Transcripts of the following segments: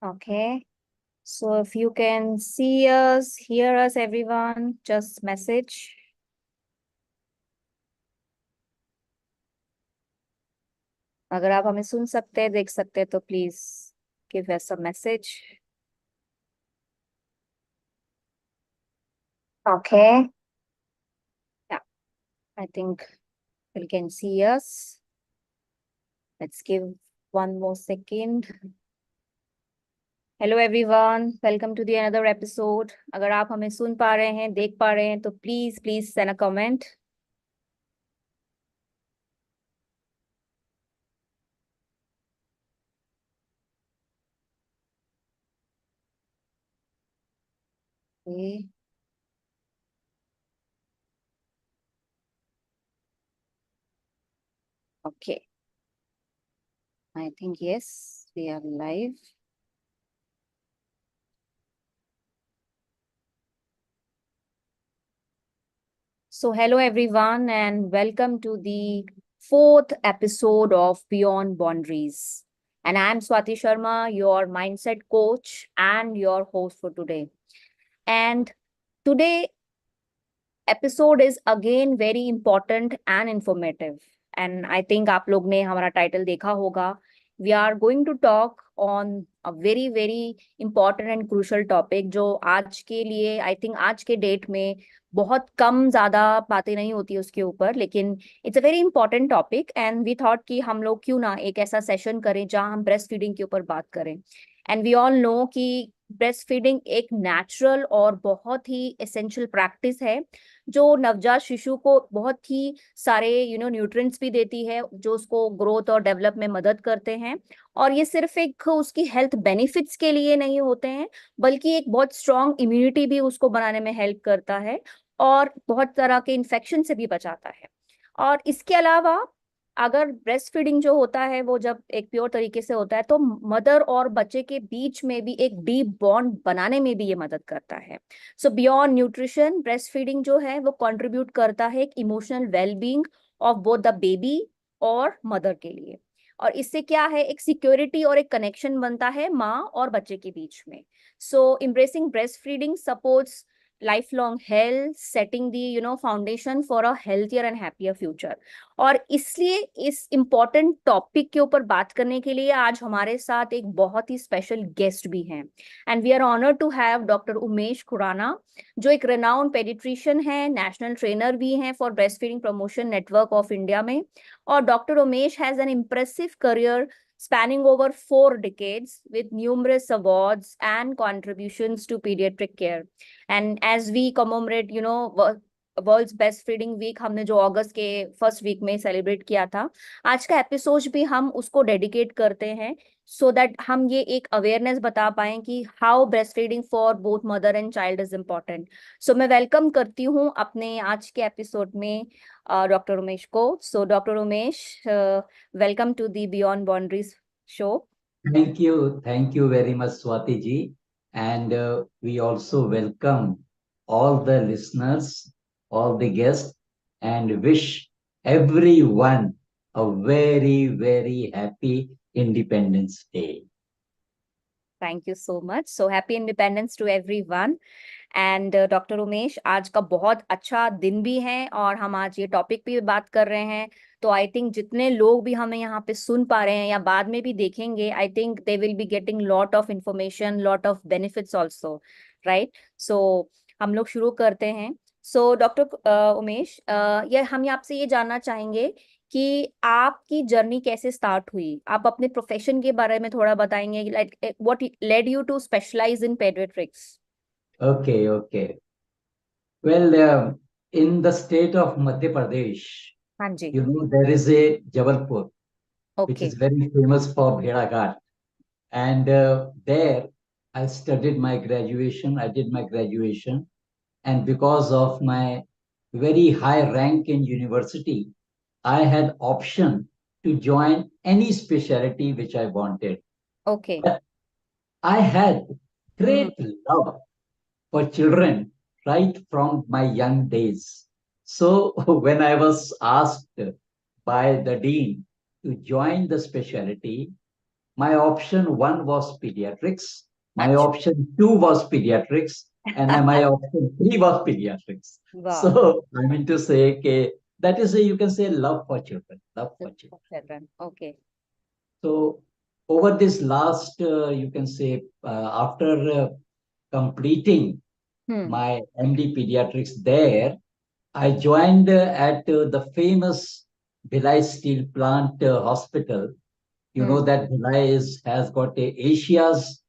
Okay. So if you can see us, hear us, everyone, just message. अगर आप हमें सुन सकते हैं, देख सकते हैं तो please give us a message. Okay. Yeah, I think you can see us. Let's give one more second. Hello everyone, welcome to the another episode. अगर आप हमें सुन पा रहे हैं, देख पा रहे हैं तो please please send a comment. Okay, I think yes, we are live. So, hello everyone, and welcome to the fourth episode of Beyond Boundaries. And I'm Swati Sharma, your mindset coach and your host for today. And today episode is again very important and informative. And I think आप लोग ने हमारा title देखा होगा. We are going to talk on a very very important and crucial topic जो आज के लिए I think आज के डेट में बहुत कम ज्यादा बातें नहीं होती उसके ऊपर, लेकिन it's a very important topic. And we thought कि हम लोग क्यों ना एक ऐसा सेशन करें जहां हम ब्रेस्ट फीडिंग के ऊपर बात करें. एंड वी ऑल नो कि ब्रेस्ट फीडिंग एक नेचुरल और बहुत ही एसेंशियल प्रैक्टिस है जो नवजात शिशु को बहुत ही सारे न्यूट्रिएंट्स भी देती है जो उसको ग्रोथ और डेवलप में मदद करते हैं. और ये सिर्फ एक उसकी हेल्थ बेनिफिट्स के लिए नहीं होते हैं, बल्कि एक बहुत स्ट्रॉन्ग इम्यूनिटी भी उसको बनाने में हेल्प करता है और बहुत तरह के इन्फेक्शन से भी बचाता है. और इसके अलावा अगर ब्रेस्ट फीडिंग जो होता है वो जब एक प्योर तरीके से होता है तो मदर और बच्चे के बीच में भी एक डीप बॉन्ड बनाने में भी ये मदद करता है. सो बियॉन्ड न्यूट्रिशन, ब्रेस्ट फीडिंग जो है वो कंट्रीब्यूट करता है एक emotional wellbeing of both the baby और मदर के लिए. और इससे क्या है, एक सिक्योरिटी और एक कनेक्शन बनता है माँ और बच्चे के बीच में. So embracing breast feeding supports lifelong health, setting the foundation for a healthier and happier future. और इसलिए इस इम्पोर्टेंट टॉपिक के ऊपर बात करने के लिए आज हमारे साथ एक बहुत ही स्पेशल गेस्ट भी हैं. And we are honoured to have doctor Umesh Khurana, जो एक रेनाउंड पेडिट्रिशियन है, नेशनल ट्रेनर भी हैं for Breast Feeding Promotion Network of India में. और doctor Umesh has an impressive career spanning over 4 decades with numerous awards and contributions to pediatric care. And as we commemorate, World's Breast Feeding Week हमने जो अगस्त के first week में celebrate किया था, आज का एपिसोड भी हम उसको डेडिकेट करते हैं सो दैट हम ये एक अवेयरनेस बता पाएं कि how breast feeding for both mother and child is important. So मैं वेलकम करती हूँ अपने आज के एपिसोड में डॉक्टर उमेश को. So doctor Umesh, welcome to the Beyond Boundaries show. Thank you very much, Swati ji. And we also welcome all the listeners, all the guests, and wish everyone a very, very happy Independence Day. Thank you so much. So happy independence to everyone. And doctor Umesh, आज का बहुत अच्छा दिन भी है और हम आज ये टॉपिक पे बात कर रहे हैं. तो आई थिंक जितने लोग भी हमें यहाँ पे सुन पा रहे हैं या बाद में भी देखेंगे, I think they will be getting lot of information, lot of benefits also, right? So हम लोग शुरू करते हैं. सो डॉक्टर उमेश, ये हम आपसे ये जानना चाहेंगे कि आपकी जर्नी कैसे स्टार्ट हुई. आप अपने प्रोफेशन के बारे में थोड़ा बताएंगे, like what led you to specialise in paediatrics. Okay. Well, in the state of Madhya Pradesh, हाँ जी. there is a Jabalpur, which okay. is very famous for Bheda Ghat. And there I studied my graduation. I did my graduation. And because of my very high rank in university, I had option to join any specialty which I wanted. Okay. But I had great love for children right from my young days. So when I was asked by the dean to join the specialty, My option one was pediatrics. My अच्छा. option two was pediatrics, and then my option three was pediatrics. Wow. So I mean to say, that is a, you can say, love for children, love for children. Children. Okay. So over this last, you can say, after completing Hmm. my MD pediatrics there, I joined at the famous Bhilai Steel Plant Hospital. You know Hmm. that Bhilai has got Asia's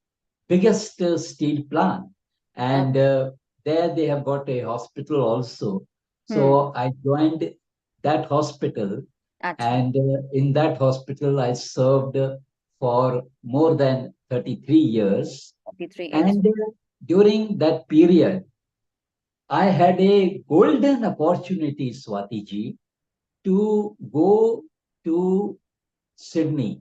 biggest steel plant, and Okay. there they have got a hospital also. Hmm. So I joined that hospital, अच्छा. and in that hospital I served for more than 33 years. 43 years. And during that period, I had a golden opportunity, Swati ji, to go to Sydney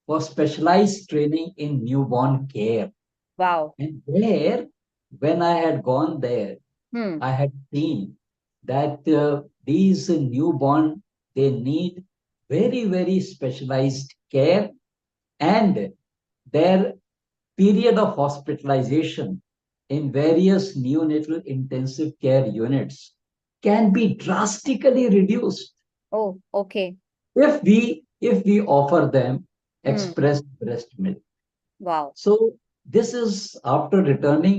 for specialized training in newborn care. Wow. And there, when I had gone there, Hmm. I had seen that these newborn, they need very, very specialized care, and their period of hospitalization in various neonatal intensive care units can be drastically reduced Oh, okay. if we offer them Hmm. expressed breast milk. Wow. So this is after returning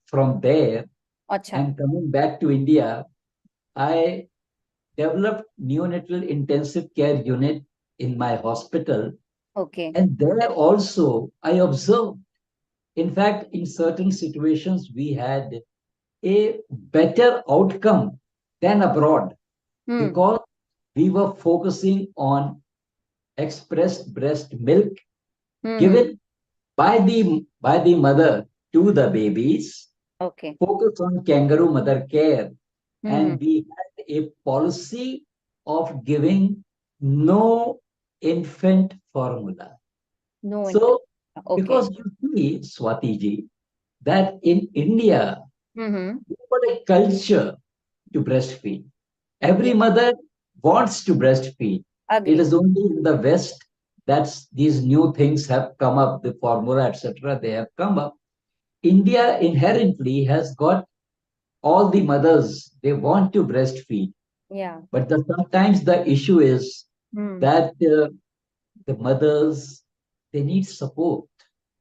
from there अच्छा. and coming back to India, I developed neonatal intensive care unit in my hospital, Okay. and there also I observed. In fact, in certain situations, we had a better outcome than abroad Hmm. because we were focusing on expressed breast milk Hmm. given by the mother to the babies, Okay. focus on kangaroo mother care, Hmm. and we had a policy of giving no infant formula. No infant. So, Okay. because you see, Swati ji, that in India, Mm-hmm. we've got a culture to breastfeed. Every Yeah. mother wants to breastfeed. It Agree. is only in the West that these new things have come up, the formula, etc. They have come up. India inherently has got all the mothers, they want to breastfeed. Yeah. But sometimes the issue is Hmm. that the mothers, they need support.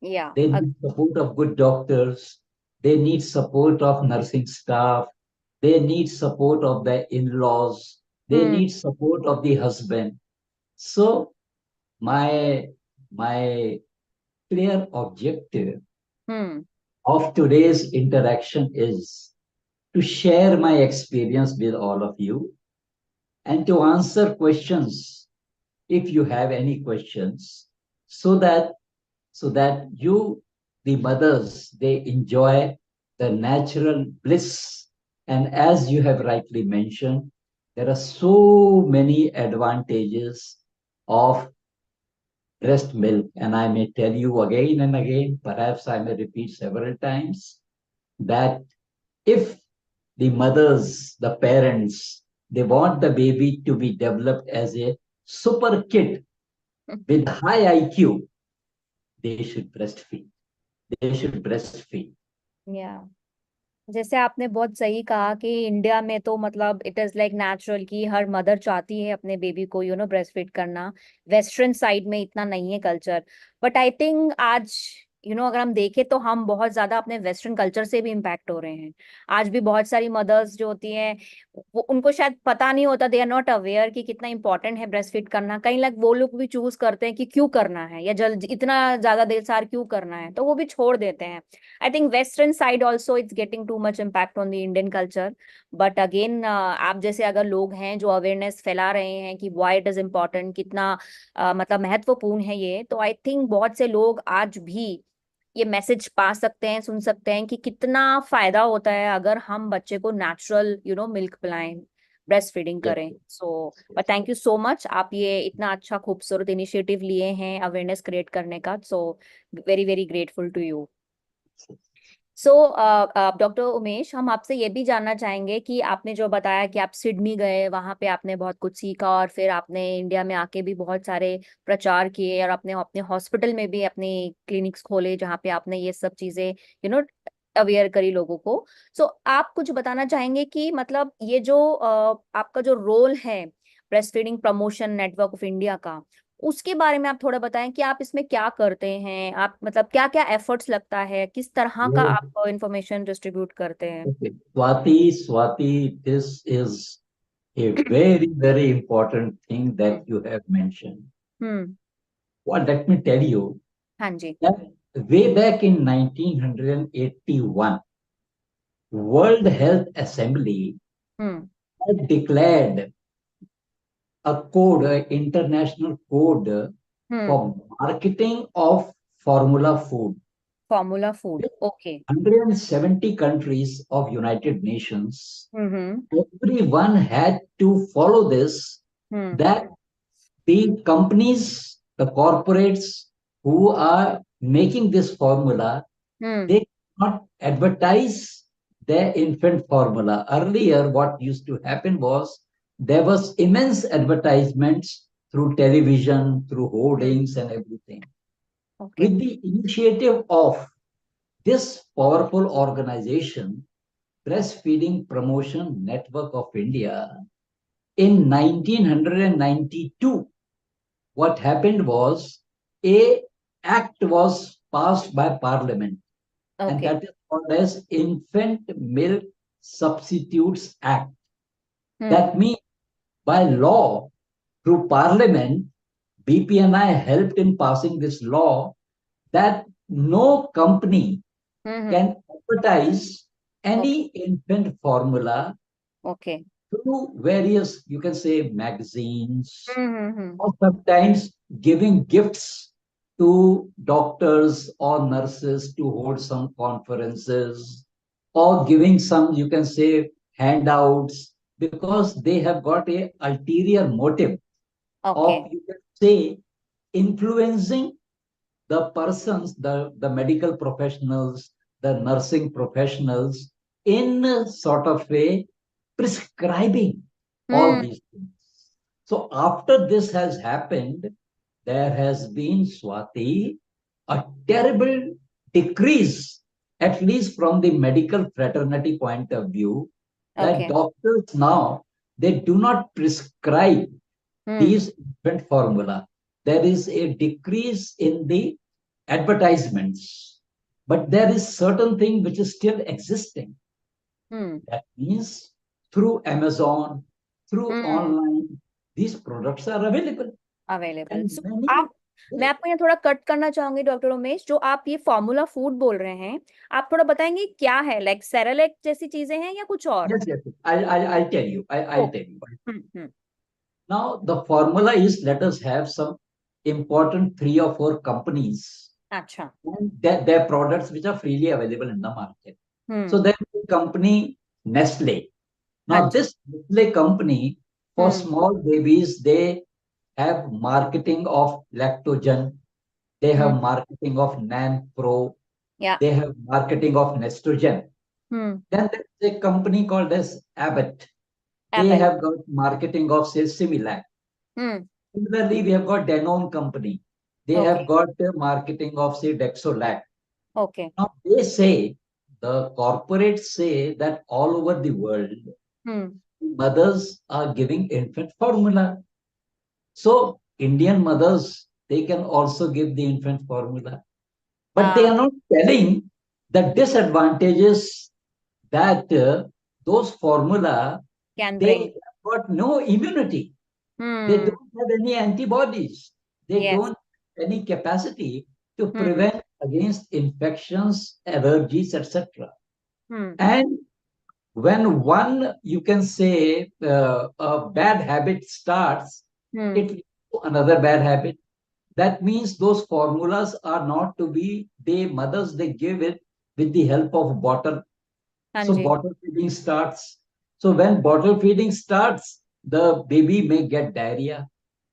Yeah. They need support of good doctors. They need support of nursing staff. They need support of their in-laws. They Hmm. need support of the husband. So my my clear objective Hmm. of today's interaction is to share my experience with all of you and to answer questions if you have any questions, so that you, the mothers, they enjoy the natural bliss. And as you have rightly mentioned, there are so many advantages of breast milk. And I may tell you again and again, perhaps I may repeat several times, that if the mothers, the parents, they want the baby to be developed as a super kid with high IQ, they should breastfeed. They should breastfeed. Yeah. जैसे आपने बहुत सही कहा कि India में तो मतलब it is like natural कि हर मदर चाहती है अपने बेबी को ब्रेस्ट फीड करना. वेस्टर्न साइड में इतना नहीं है कल्चर. बट आई थिंक आज अगर हम देखें तो हम बहुत ज्यादा अपने वेस्टर्न कल्चर से भी इम्पैक्ट हो रहे हैं. आज भी बहुत सारी मदर्स जो होती हैं वो उनको शायद पता नहीं होता, दे आर नॉट अवेयर कि कितना इंपॉर्टेंट है ब्रेस्ट फीड करना. कहीं लग वो लोग भी चूज करते हैं कि क्यों करना है या जल्द इतना ज्यादा देर सार क्यों करना है, तो वो भी छोड़ देते हैं. I think Western side also it's getting too much impact on the Indian culture. But again, आप जैसे अगर लोग हैं जो अवेयरनेस फैला रहे हैं कि why it is important, कितना मतलब महत्वपूर्ण है ये, तो आई थिंक बहुत से लोग आज भी ये मैसेज पा सकते हैं, सुन सकते हैं कि कितना फायदा होता है अगर हम बच्चे को नेचुरल मिल्क पिलाएं, ब्रेस्ट फीडिंग Yes, करें. So but yes, thank you so much, आप ये इतना अच्छा खूबसूरत इनिशिएटिव लिए हैं अवेयरनेस क्रिएट करने का. So very very grateful to you. yes. So doctor Umesh, हम आपसे ये भी जानना चाहेंगे कि आपने जो बताया कि आप सिडनी गए, वहां पे आपने बहुत कुछ सीखा और फिर आपने इंडिया में आके भी बहुत सारे प्रचार किए और अपने अपने हॉस्पिटल में भी अपने क्लिनिक्स खोले जहाँ पे आपने ये सब चीजें अवेयर करी लोगों को। सो आप कुछ बताना चाहेंगे कि मतलब ये जो आपका जो रोल है breast Feeding Promotion Network of India का, उसके बारे में आप थोड़ा बताएं कि आप इसमें क्या करते हैं, आप मतलब क्या क्या एफर्ट्स लगता है, किस तरह का ये आप इंफॉर्मेशन डिस्ट्रीब्यूट करते हैं। okay. Swati, this is a very, very important thing hmm. that you have mentioned. Hmm. Well, let me tell you हाँ जी। that way back in 1981, World Health Assembly hmm. had declared a code, an international code hmm. for marketing of formula food. Formula food, okay. 170 countries of United Nations, hmm. everyone had to follow this, hmm. that the companies, the corporates who are making this formula, hmm. they cannot advertise their infant formula. Earlier, what used to happen was there was immense advertisements through television, through hmm. hoardings and everything. Okay. With the initiative of this powerful organization, Breastfeeding Promotion Network of India, in 1992, what happened was a act was passed by Parliament, and okay. that is called as Infant Milk Substitutes Act. Hmm. That means by law, through Parliament, BPNI helped in passing this law that no company hmm. can advertise okay. any infant formula okay. through various, you can say, magazines, hmm. or sometimes giving gifts to doctors or nurses to hold some conferences, or giving some, you can say, handouts, because they have got a ulterior motive okay. of, you can say, influencing the persons, the medical professionals, the nursing professionals, in a sort of way prescribing all hmm. these things. So after this has happened, there has been, Swati, a terrible decrease, at least from the medical fraternity point of view, that okay. doctors now, they do not prescribe hmm. these infant formula. There is a decrease in the advertisements, but there is certain thing which is still existing. Hmm. That means through Amazon, through hmm. online, these products are available. Available. And so many, आप, मैं आपको यहाँ थोड़ा cut करना चाहूंगी doctor Umesh, जो आप ये फॉर्मूला फूड बोल रहे हैं, आप थोड़ा बताएंगे क्या है, लाइक सेरेलेक जैसी चीजें हैं या कुछ और। yes, yes, I'll tell you. I'll okay. tell you. Hmm. Now, the formula is, let us have some important three or four companies अच्छा। and their products which are freely available in the market. So hmm. there is a company, Nestle. हाँ Now, जी। this Nestle company, for hmm. small babies, they have marketing of lactogen, they hmm. have marketing of Nan Pro, या। they have marketing of Nestrogen. Hmm. Then there is a company called as Abbott. They Abbott. have got marketing of, say, Similac. Hmm. Similarly, we have got Danone company. They okay. have got marketing of, say, Dexolac. Okay. Now, they say, the corporates say that all over the world, hmm. mothers are giving infant formula. So, Indian mothers, they can also give the infant formula. But they ah, are not telling the disadvantages that those formula, can they bring. have got no immunity. They hmm. don't have any antibodies. They yes. don't have any capacity to hmm. prevent against infections, allergies, etc. Hmm. And when one, you can say, a bad habit starts, hmm. it leads to another bad habit. That means those formulas are not to be, they mothers, they give it with the help of bottle. हाँ So ji. bottle feeding starts. So when bottle feeding starts, the baby may get diarrhea.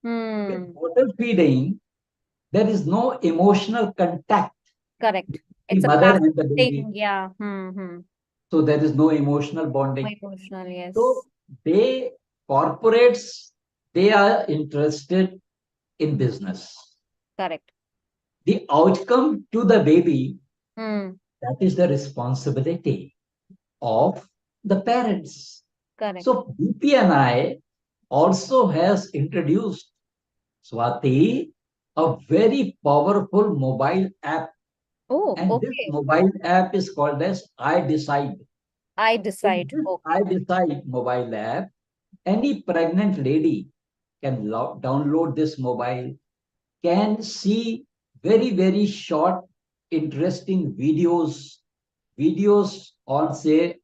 With hmm. bottle feeding, there is no emotional contact correct. the It's a mother and plastic the baby. thing. Yeah. Hmm. So there is no emotional bonding. Emotional, So yes. they, corporates, they are interested in business. Correct. The outcome to the baby, Hmm. that is the responsibility of the parents. Correct. So BPNI also has introduced, Swati, a very powerful mobile app. Oh, And this okay. mobile app is called as I Decide. I In decide. this Okay. I Decide mobile app, any pregnant lady can download this mobile, can see very, very short, interesting videos on, say,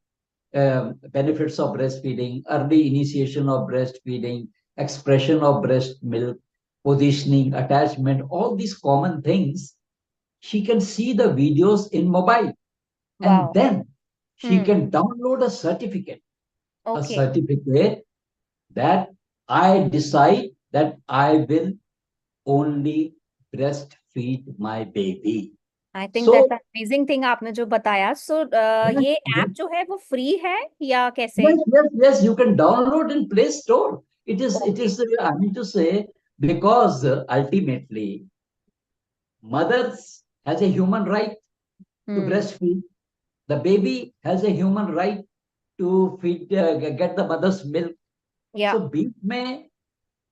benefits of breastfeeding, early initiation of breastfeeding, expression of breast milk, positioning, attachment, all these common things. She can see the videos in mobile, and Wow. then she Hmm. can download a Okay. certificate that I decide that I will only breastfeed my baby. I think that's So amazing thing आपने जो बताया. सो yes, ये yes, app जो है वो free है या कैसे? yes, yes, yes, you can download in Play Store. It okay. is, I mean to say, because ultimately, mothers has a human right to hmm. breastfeed. The baby has a human right to feed, get the mother's milk. या. So, beat में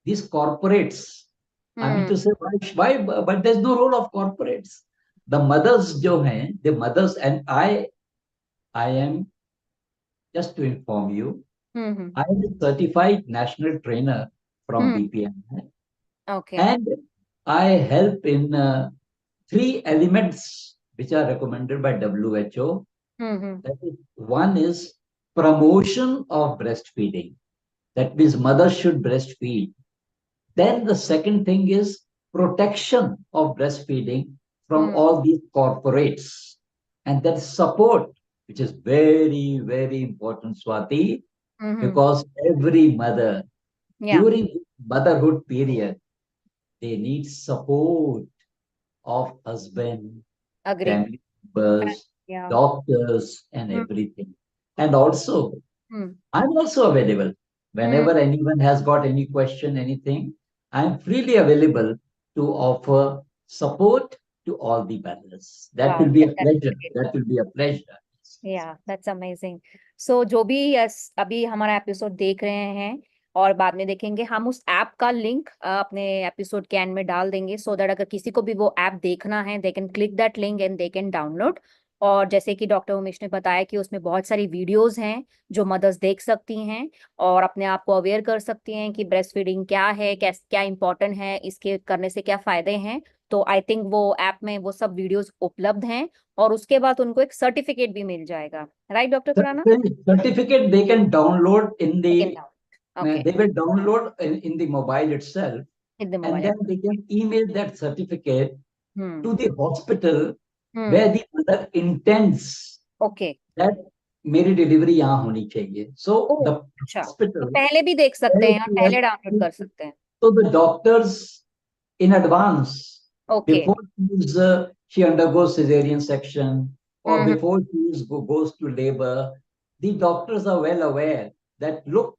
these corporates, I mean hmm. to say, why, but there's no role of corporates. The mothers जो हैं, the mothers, and I am, just to inform you, hmm. I am a certified national trainer from hmm. BPM, okay. and I help in three elements which are recommended by WHO. Hmm. That is, one is promotion of breastfeeding. That means mothers should breastfeed. Then the second thing is protection of breastfeeding from hmm. all these corporates. And then support, which is very, very important, Swati, hmm. because every mother या. during motherhood period, they need support of husband, agree. family members, या. doctors, and hmm. everything. And also, hmm. I'm also available. Hmm. Whenever anyone has got any question, anything, I'm freely available to offer support to all the mothers. That wow, will be a that's pleasure. Great. That will be a pleasure. या, that's amazing. सो जो भी yes अभी हमारा episode देख रहे हैं और बाद में देखेंगे, हम उस ऐप का लिंक अपने एपिसोड के एंड में डाल देंगे, सो दैट अगर किसी को भी वो ऐप देखना है, they can click that link and they can download. और जैसे कि डॉक्टर उमेश ने बताया कि उसमें बहुत सारी वीडियोस हैं जो मदर्स देख सकती हैं और अपने आप को अवेयर कर सकती हैं कि ब्रेस्ट फीडिंग क्या है, क्या क्या इंपॉर्टेंट है, इसके करने से क्या फायदे हैं. तो आई थिंक वो ऐप में वो सब वीडियोस उपलब्ध हैं और उसके बाद उनको एक सर्टिफिकेट भी मिल जाएगा. Right doctor Khurana? Certificate they can download in second the, down. Okay. they will download in the mobile itself, hit the and mobile. then they can email that certificate hmm. to the hospital hmm. where the mother intends okay. that मेरी delivery यहाँ होनी चाहिए. So oh, the अच्छा, तो hospital, पहले भी देख सकते where हैं और she पहले डाउनलोड has, कर सकते हैं. so the doctors in advance, okay. before she undergoes cesarean section, or hmm. before goes to labor, the doctors are well aware that, look,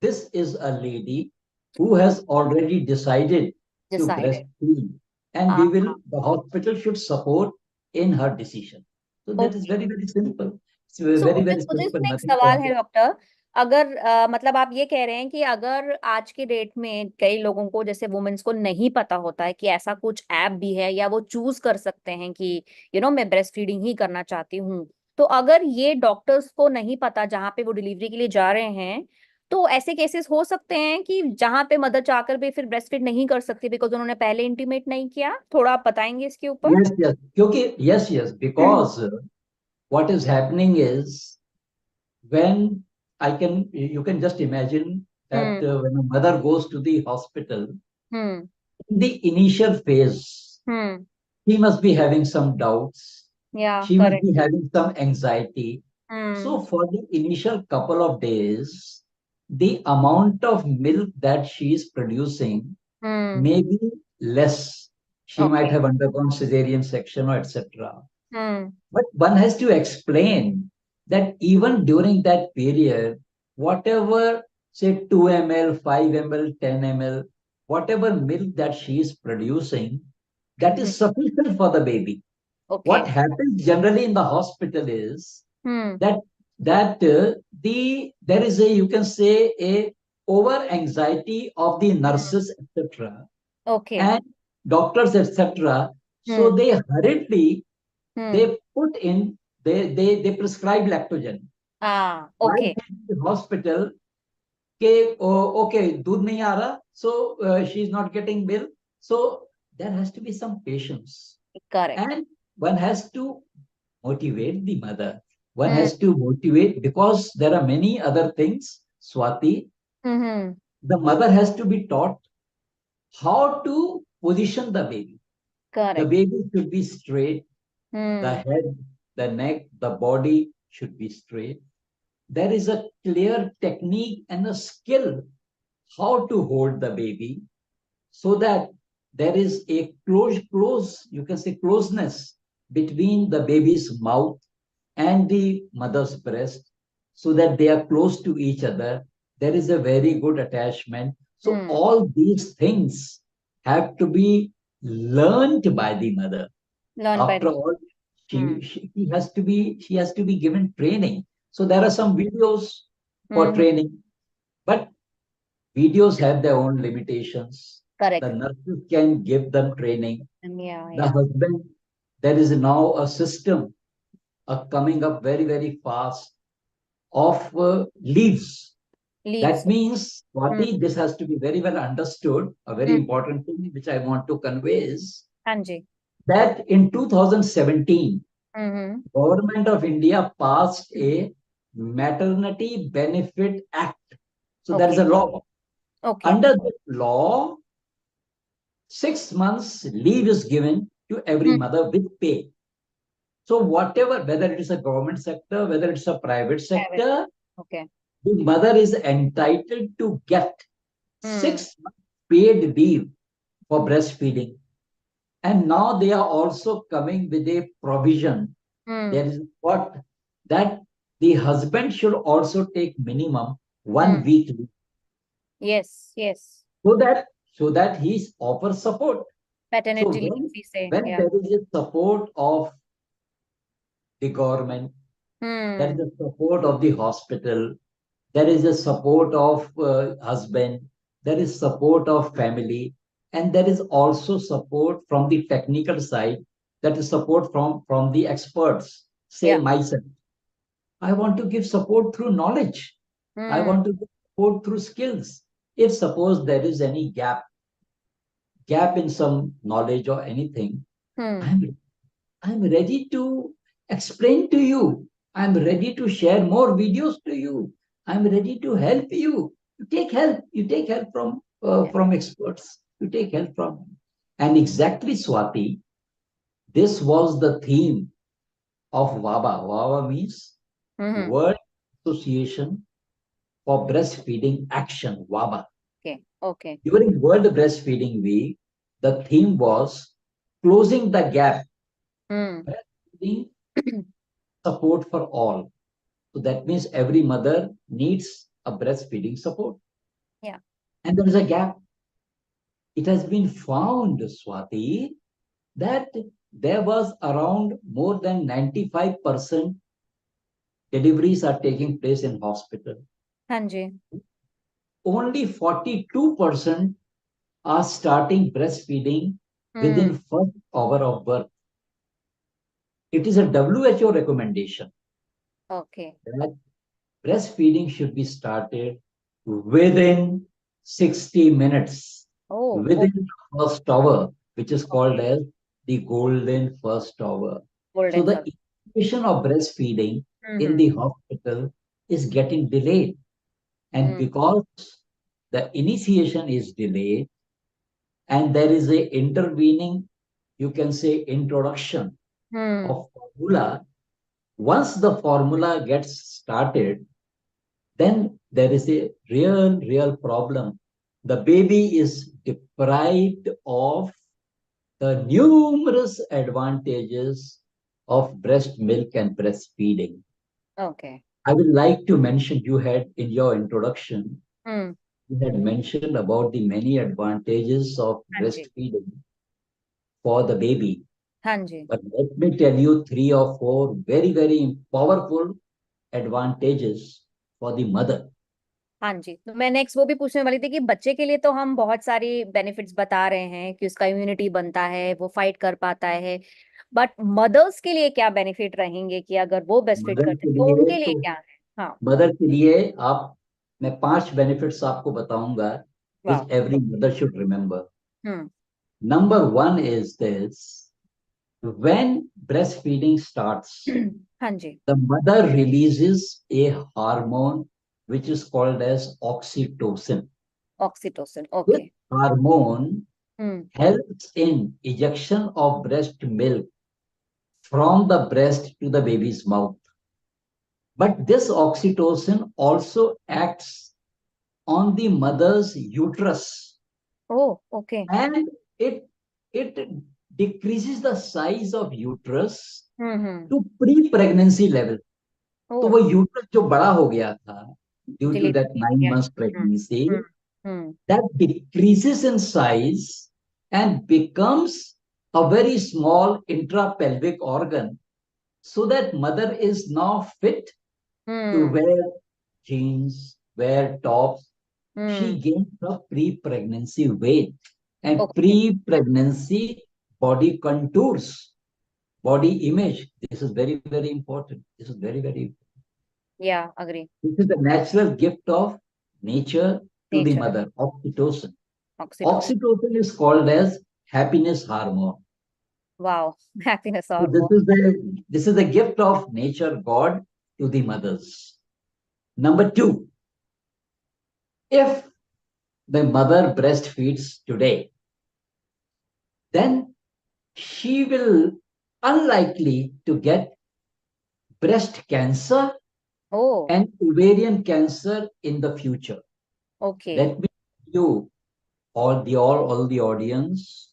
this is a lady who has already decided to decided. breastfeed, and हाँ. the hospital should support in her decision. So that is okay. very, very simple. It's so very, मुझे very मुझे simple, इसमें एक nothing सवाल है complex. Doctor. अगर मतलब आप ये कह रहे हैं कि अगर आज के डेट में कई लोगों को, जैसे वुमेन्स को नहीं पता होता है कि ऐसा कुछ ऐप भी है या वो चूज कर सकते हैं कि मैं ब्रेस्ट फीडिंग ही करना चाहती हूँ, तो अगर ये डॉक्टर्स को नहीं पता जहाँ पे वो डिलीवरी के लिए जा रहे हैं, तो ऐसे केसेस हो सकते हैं कि जहाँ पे मदर चाहकर भी फिर ब्रेस्ट फीड नहीं कर सकती बिकॉज उन्होंने पहले इंटीमेट नहीं किया. थोड़ा आप बताएंगे इसके ऊपर? Yes, yes. Okay, yes, yes. Because what is happening is, when you can just imagine that hmm. when a mother goes to the hospital, hmm. in the initial phase, hmm. she must be having some doubts. या. She must correct. be having some anxiety. Hmm. So, for the initial couple of days, the amount of milk that she is producing hmm. may be less. She okay. might have undergone cesarean section or etc. Hmm. But one has to explain that even during that period, whatever, say 2 ml, 5 ml, 10 ml, whatever milk that she is producing, that Hmm. is sufficient for the baby. What Okay. happens generally in the hospital is Hmm. that there is a, you can say, a over anxiety of the Hmm. nurses, etc., Okay. and doctors, etc. So Hmm. they hurriedly Hmm. they put in they prescribe lactogen. Ah, While okay. in the hospital, okay, दूध नहीं आ रहा, so she is not getting milk. So there has to be some patience, Correct. and one has to motivate the mother. One Hmm. has to motivate because there are many other things, Swati. Hmm. The mother has to be taught how to position the baby. The Correct. baby should be straight, the Hmm. head, the neck, the body should be straight. There is a clear technique and a skill how to hold the baby so that there is a close, you can say closeness between the baby's mouth and the mother's breast so that they are close to each other. There is a very good attachment. So Hmm. all these things have to be learned by the mother. Learn by After the. all, Hmm. she has to be given training. So there are some videos for Hmm. training, but videos have their own limitations. The Correct. nurses can give them training. Yeah, The yeah. husband, there is now a system coming up very, very fast of leaves. Leaves. That means, Hmm. Swati, this has to be very well understood. A very Hmm. important thing which I want to convey is Anji. that in 2017, Hmm. Government of India passed a Maternity Benefit Act. So there is a Okay. law. Okay. Under this law, 6 months leave is given to every Hmm. mother with pay. So whatever, whether it is a government sector, whether it's a private Private. sector, Okay. the mother is entitled to get Hmm. 6 months paid leave for breastfeeding. And now they are also coming with a provision. There Hmm. is what that the husband should also take minimum Hmm. 1 week leave Yes. Yes. so that he offers support. So Paternity leave, we say. when Yeah. there is a support of the government, there is Hmm. a support of the hospital, there is a support of husband, there is support of family, and there is also support from the technical side, that is support from the experts, say Yeah. myself. I want to give support through knowledge. I Hmm. want to give support through skills. If suppose there is any gap in some knowledge or anything, Hmm. I'm I'm ready to explain to you. I'm ready to share more videos to you. I'm ready to help you. You take help. You take help Yeah. from experts. You take help from. And exactly, Swati, this was the theme of WABA. WABA means Hmm. World Association for Breastfeeding Action. WABA. Okay. Okay. During World Breastfeeding Week, the theme was closing the gap. Hmm. Breastfeeding support for all. So that means every mother needs a breastfeeding support. Yeah. And there is a gap. It has been found, Swati, that there was around more than 95% deliveries are taking place in hospital. Hanji. Only 42% are starting breastfeeding Hmm. within first hour of birth. It is a WHO recommendation Okay. that breastfeeding should be started within 60 minutes, Oh, within oh, the first hour, which is called okay. as the golden first hour. So Golden the first. initiation of breastfeeding in Mm-hmm. the hospital is getting delayed. And Hmm. because the initiation is delayed and there is a intervening, you can say, introduction Hmm. of formula, once the formula gets started, then there is a real problem. The baby is deprived of the numerous advantages of breast milk and breastfeeding. Okay. I would like to mention you had in your introduction, Hmm. you had mentioned about the many advantages of हाँ जी. breastfeeding for the baby. हाँ जी. But let me tell you three or four very, very powerful advantages for the mother. हाँ जी, तो मैं next वो भी पूछने वाली थी कि बच्चे के लिए तो हम बहुत सारी बेनिफिट्स बता रहे हैं कि उसका इम्यूनिटी बनता है, वो फाइट कर पाता है, बट मदर्स के लिए क्या बेनिफिट रहेंगे कि अगर वो ब्रेस्ट फीड मदर करते के हैं तो लिए उनके लिए तो क्या है? हाँ. मदर के लिए आप मैं पांच बेनिफिट्स आपको बताऊंगा वाह. which every mother should remember. Hmm. Number one is this: when breastfeeding starts, हाँ जी. the mother releases a hormone which is called as oxytocin. Oxytocin. This okay. hormone hmm. helps in ejection of breast milk from the breast to the baby's mouth. But this oxytocin also acts on the mother's uterus, oh. Okay. and it it decreases the size of uterus hmm. to pre-pregnancy level. तो ओह. वो uterus जो बड़ा हो गया था due to delete that कर nine दिया. Months hmm. Pregnancy, hmm. Hmm. that decreases in size and becomes a very small intrapelvic organ, so that mother is now fit to hmm. wear jeans, wear tops. Hmm. She gains her pre-pregnancy weight and okay. pre-pregnancy body contours, body image. This is very, very important. This is very, very. या agree. This is the natural gift of nature to the nature. mother, oxytocin. Oxytocin. Oxytocin is called as happiness hormone. Wow. Happiness So this hormone. is the gift of nature, God, to the mothers. Number two, if the mother breastfeeds today, then she will unlikely to get breast cancer oh. and ovarian cancer in the future. Okay. Let me tell you all the audience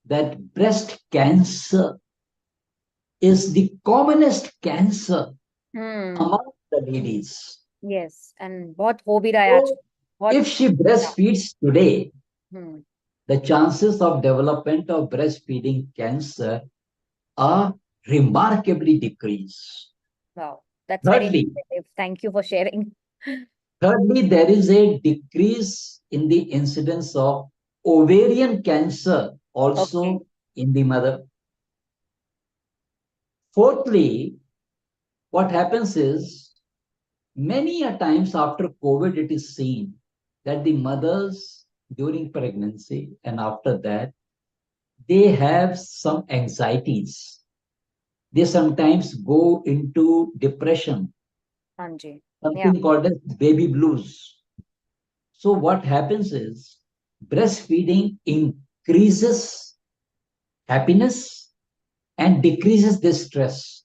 that breast cancer is the commonest cancer hmm. among the ladies. Yes, and बहुत हो भी रहा है आज. So बहुत. if she breastfeeds today, hmm. the chances of development of breastfeeding cancer are remarkably decreased. Wow. That's very Thirdly, informative. Thank you for sharing. there is a decrease in the incidence of ovarian cancer okay. also in the mother. Fourthly, what happens is many a times after COVID, it is seen that the mothers during pregnancy and after that, they have some anxieties. They sometimes go into depression, हाँ जी. या. something called as baby blues. So what happens is breastfeeding increases happiness and decreases this stress.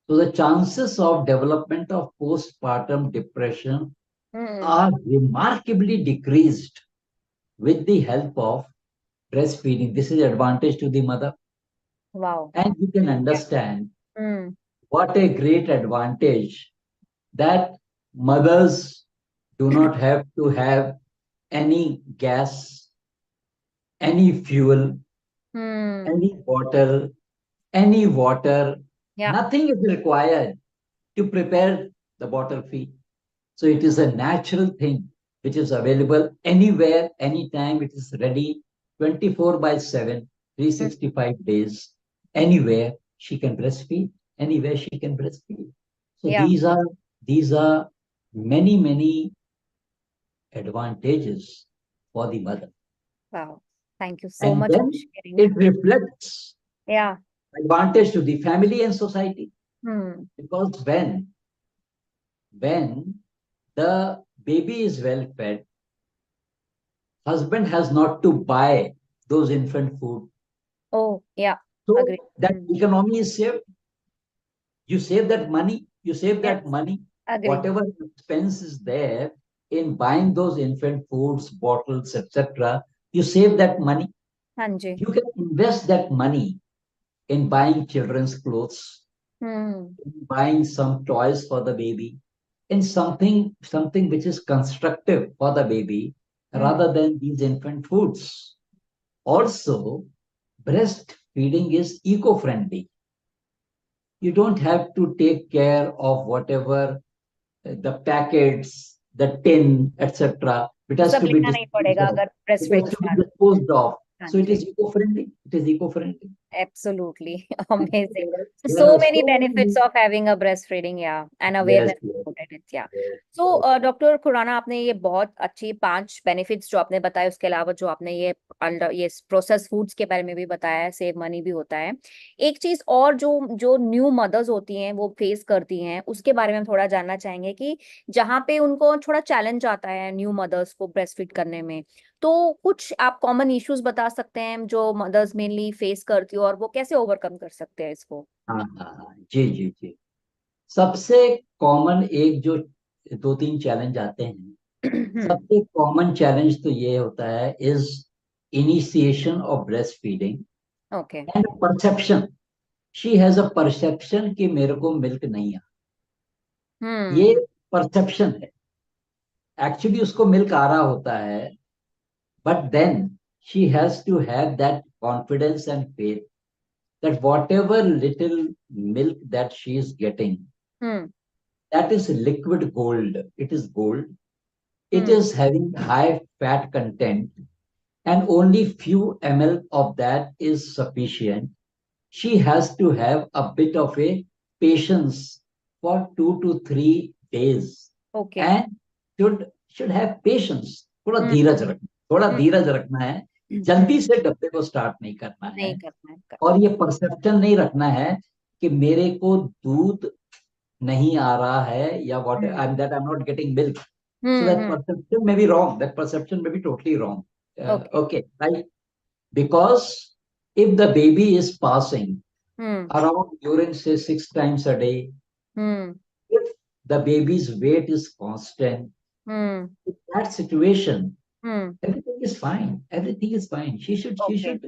So the chances of development of postpartum depression hmm. are remarkably decreased with the help of breastfeeding. This is advantage to the mother. Wow. And you can या. understand hmm. what a great advantage that mothers do not have to have any gas, any fuel, hmm. any bottle, any water. या. Nothing is required to prepare the bottle feed. So it is a natural thing which is available anywhere, anytime. It is ready 24 by 7, hmm. 365 days. Anywhere she can breastfeed, anywhere she can breastfeed. So या. these are many, many advantages for the mother. Wow. Thank you so And much for then sharing. it reflects या. advantage to the family and society. Hmm. Because when the baby is well fed, husband has not to buy those infant food. ओह. या. So agree. that economy is saved. You save that money. You save that yes. money. Agree. Whatever expense is there in buying those infant foods, bottles, etc., you save that money. हाँ जी. You can invest that money in buying children's clothes, Hmm. in buying some toys for the baby, in something which is constructive for the baby Hmm. rather than these infant foods. Also, breastfeeding is eco-friendly. You don't have to take care of whatever the packets, the tin, etc. It वो has सब to be लेना नहीं disposed पड़ेगा of. अगर breast It feed has to be start. disposed of. हाँ So it जी। is eco-friendly. It is eco-friendly. Absolutely And amazing. So, there so are many so benefits many. of having a breastfeeding, yeah, and Yes, awareness yes, about it, yeah. yes, So, yes. Doctor Khurana, आपने ये बहुत अच्छी 5 benefits जो आपने बताए, उसके अलावा जो आपने ये प्रोसेस फूड्स के बारे में भी बताया है, सेव मनी भी होता है। एक चीज और जो जो न्यू मदर्स होती हैं वो फेस करती हैं, उसके बारे में हम थोड़ा जानना चाहेंगे कि जहाँ पे उनको थोड़ा चैलेंज आता है न्यू मदर्स को ब्रेस्ट फीड करने में, तो कुछ आप कॉमन इश्यूज बता सकते हैं जो मदर्स मेनली फेस करती हो और वो कैसे ओवरकम कर सकते हैं इसको? हाँ हाँ हाँ, जी जी जी। सबसे कॉमन एक जो दो तीन चैलेंज आते हैं, सबसे कॉमन चैलेंज तो ये होता है is initiation of breast feeding okay. And perception. She has a perception कि मेरे को मिल्क नहीं आ, ये हम्म। परसेप्शन है। एक्चुअली उसको मिल्क आ रहा होता है, but then she has to have that confidence and faith that whatever little milk that she is getting, hmm. that is liquid gold. It is gold. It hmm. is having high fat content, and only few ml of that is sufficient. She has to have a bit of a patience for 2 to 3 days, okay. and should have patience. थोड़ा हम्म। धीरज रखना, थोड़ा हम्म। धीरज रखना है। जल्दी से डब्बे को start नहीं करना नहीं है, करना है और करेक्ट। ये परसेप्शन नहीं रखना है कि मेरे को दूध नहीं आ रहा है या what hmm. I am not getting milk. So that hmm. perception may be wrong. That perception may be totally wrong. Okay. Okay, right? Because if the baby is passing hmm. around urine, say 6 times a day, hmm. if the baby's weight is constant, hmm. in that situation, hmm. everything is fine. Everything is fine. She okay. should,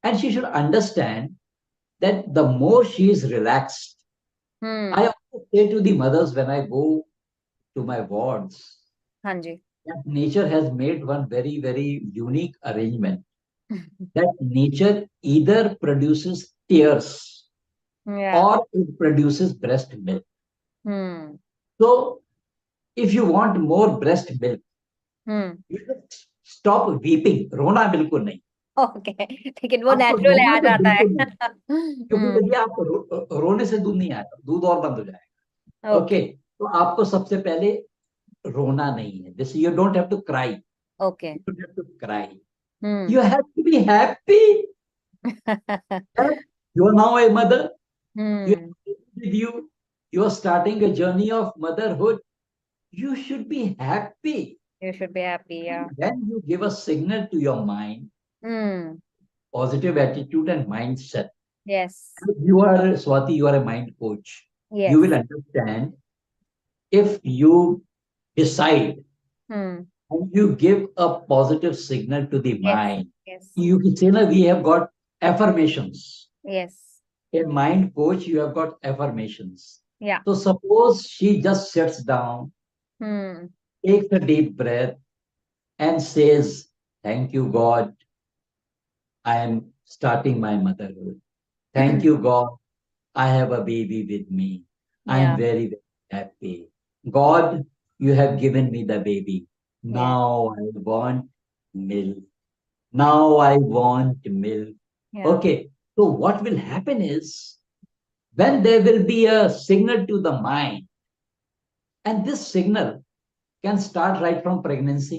and she should understand that the more she is relaxed. I hmm. also say to the mothers when I go to my wards हाँ जी। that nature has made one very, very unique arrangement. That nature either produces tears या। or it produces breast milk. Hmm. So, if you want more breast milk, hmm. you should stop weeping. रोना बिल्कुल नहीं. Okay, लेकिन वो आपको natural रोना आ तो जाता है। बिल्कुल नहीं, क्योंकि हम्म। देखिए आपको रोने से दूध नहीं आएगा, दूध और बंद हो जाएगा. ओके। ओके, तो आपको सबसे पहले रोना नहीं है. This you don't have to cry. Okay. You don't have to cry. Hmm. You have to be happy. You are now a mother. You hmm. with you. You are starting a journey of motherhood. You should be happy. You should be happy, या। And when you give a signal to your mind, hmm. positive attitude and mindset. Yes. You are Swati, you are a mind coach. You yes. will understand if you decide hmm. and you give a positive signal to the yes. mind. Yes. You can say, "Na, we have got affirmations." Yes. A mind coach, you have got affirmations. या। So suppose she just sits down, hmm. takes a deep breath, and says, "Thank you, God. I am starting my motherhood. Thank you, God. I have a baby with me. I am या। very, very happy. God, you have given me the baby. Yes. Now I want milk. Now I want milk." या। Okay. So what will happen is when there will be a signal to the mind, and this signal can start right from pregnancy,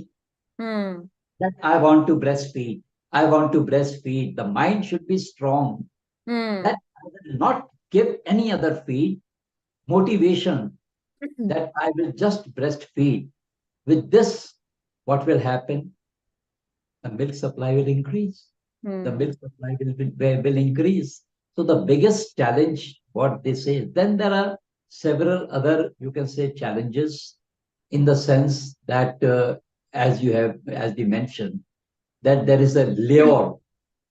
hmm. that I want to breastfeed. I want to breastfeed. The mind should be strong hmm. that I will not give any other feed. Motivation that I will just breastfeed. With this, what will happen? The milk supply will increase. The hmm. milk supply will increase. So the biggest challenge, what they say, then there are several other, you can say, challenges in the sense that, as we mentioned, that there is a lure.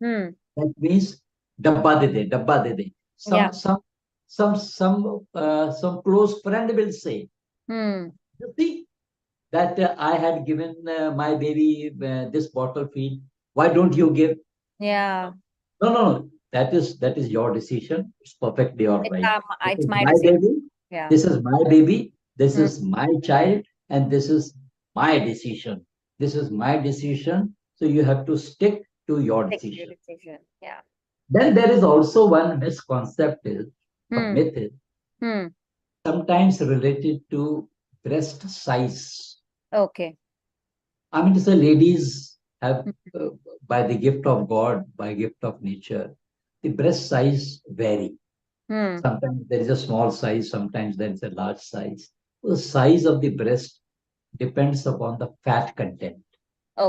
Hmm. That means डब्बा दे दे, डब्बा दे दे. Yeah. Some close friend will say, Hmm. you see that I had given my baby this bottle feed. Why don't you give? Yeah. No, no, no. That is your decision. It's perfectly all It's right. This it's is my my decision. baby. Yeah. This is my baby. This Hmm. is my child, and this is my decision. This is my decision. So you have to stick to your Take your decision. decision. Yeah. Then there is also one misconcept is a Hmm. myth is Hmm. sometimes related to breast size. Okay. I mean to say, ladies have, Hmm. uh, by the gift of God, by gift of nature, the breast size vary. Hmm. Sometimes there is a small size, sometimes there is a large size. The size of the breast depends upon the fat content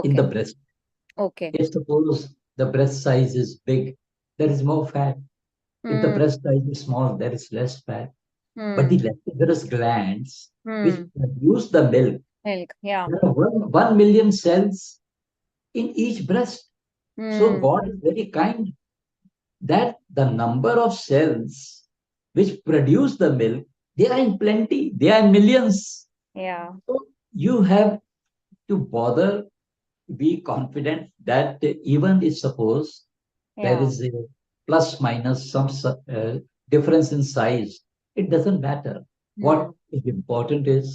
in the Okay. breast. Okay. If suppose the breast size is big, there is more fat. If the Hmm. breast size is small, there is less fat. But the Hmm. lactiferous glands, which Hmm. produce the milk, Milk. Yeah. there are 1 million cells in each breast. So Hmm. God is very kind that the number of cells which produce the milk, they are in plenty, they are in millions. Yeah. So you have to bother, be confident that even if suppose there Yeah. is a plus minus some difference in size, it doesn't matter. Hmm. What is important is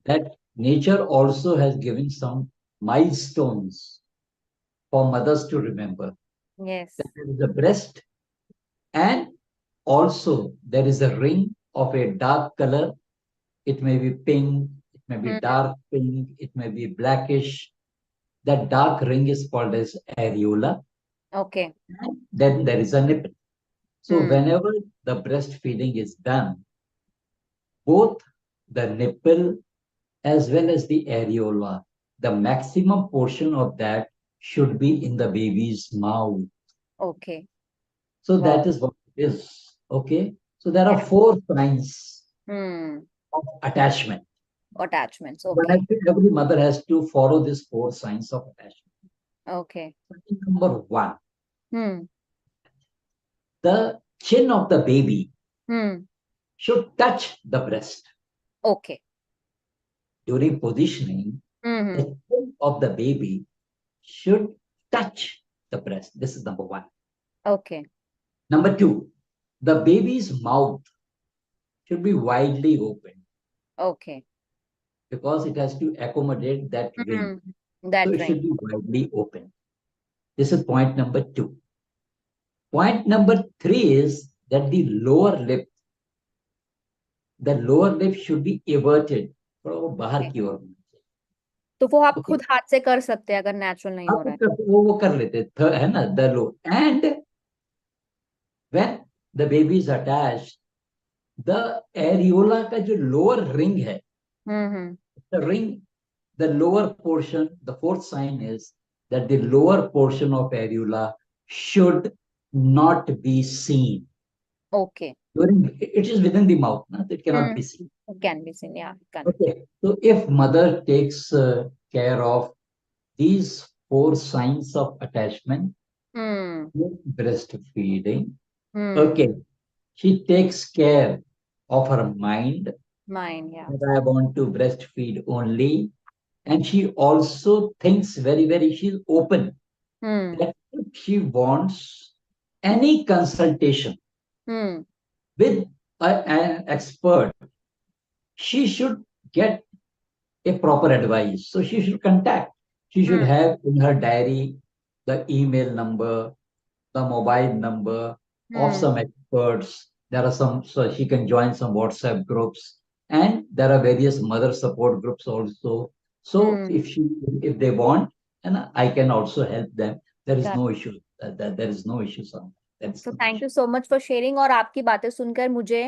that nature also has given some milestones for mothers to remember. Yes. That there is a breast, and also there is a ring of a dark color. It may be pink, it may be Hmm. dark pink, it may be blackish. That dark ring is called as areola. Okay. And then there is a nipple. So Hmm. whenever the breastfeeding is done, both the nipple as well as the areola, the maximum portion of that should be in the baby's mouth. Okay. So Wow. that is what it is. Okay. So there are Yeah. four signs Hmm. of attachment. Attachments. But I Okay. think every mother has to follow these four signs of attachment. Okay. Sign number one, Hmm. the chin of the baby Hmm. should touch the breast. Okay. During positioning, Hmm. the chin of the baby should touch the breast. This is number one. Okay. Number two, the baby's mouth should be widely open Okay. because it has to accommodate that ring. Hmm. So That it ring. should be widely open. This is point number two. Point number three is that the lower lip should be everted. थोड़ा वो बाहर Okay. की ओर होना चाहिए. तो वो आप Okay. खुद हाथ से कर सकते हैं अगर नेचुरल नहीं हो आप रहा है. वो कर लेते है ना the low and when the baby is attached, the areola का जो lower ring है, हम्म. the ring, the lower portion, the fourth sign is that the lower portion of areola should not be seen. Okay. It is within the mouth, no? It cannot be seen. Can be seen. या can. Okay, so if mother takes care of these four signs of attachment hmm. with breastfeeding, hmm. okay, she takes care of her mind mind. या. that I want to breastfeed only. And she also thinks she's open hmm. that if she wants any consultation hmm. with an expert, she should get a proper advice. So she should contact. She should hmm. have in her diary the email number, the mobile number of hmm. some experts. There are some, so she can join some WhatsApp groups, and there are various mother support groups also. So hmm. if they want, and I can also help them. There is Got. no issue. There is no issue, son. That's तो no thank issue. You so much for sharing. और आपकी बातें सुनकर मुझे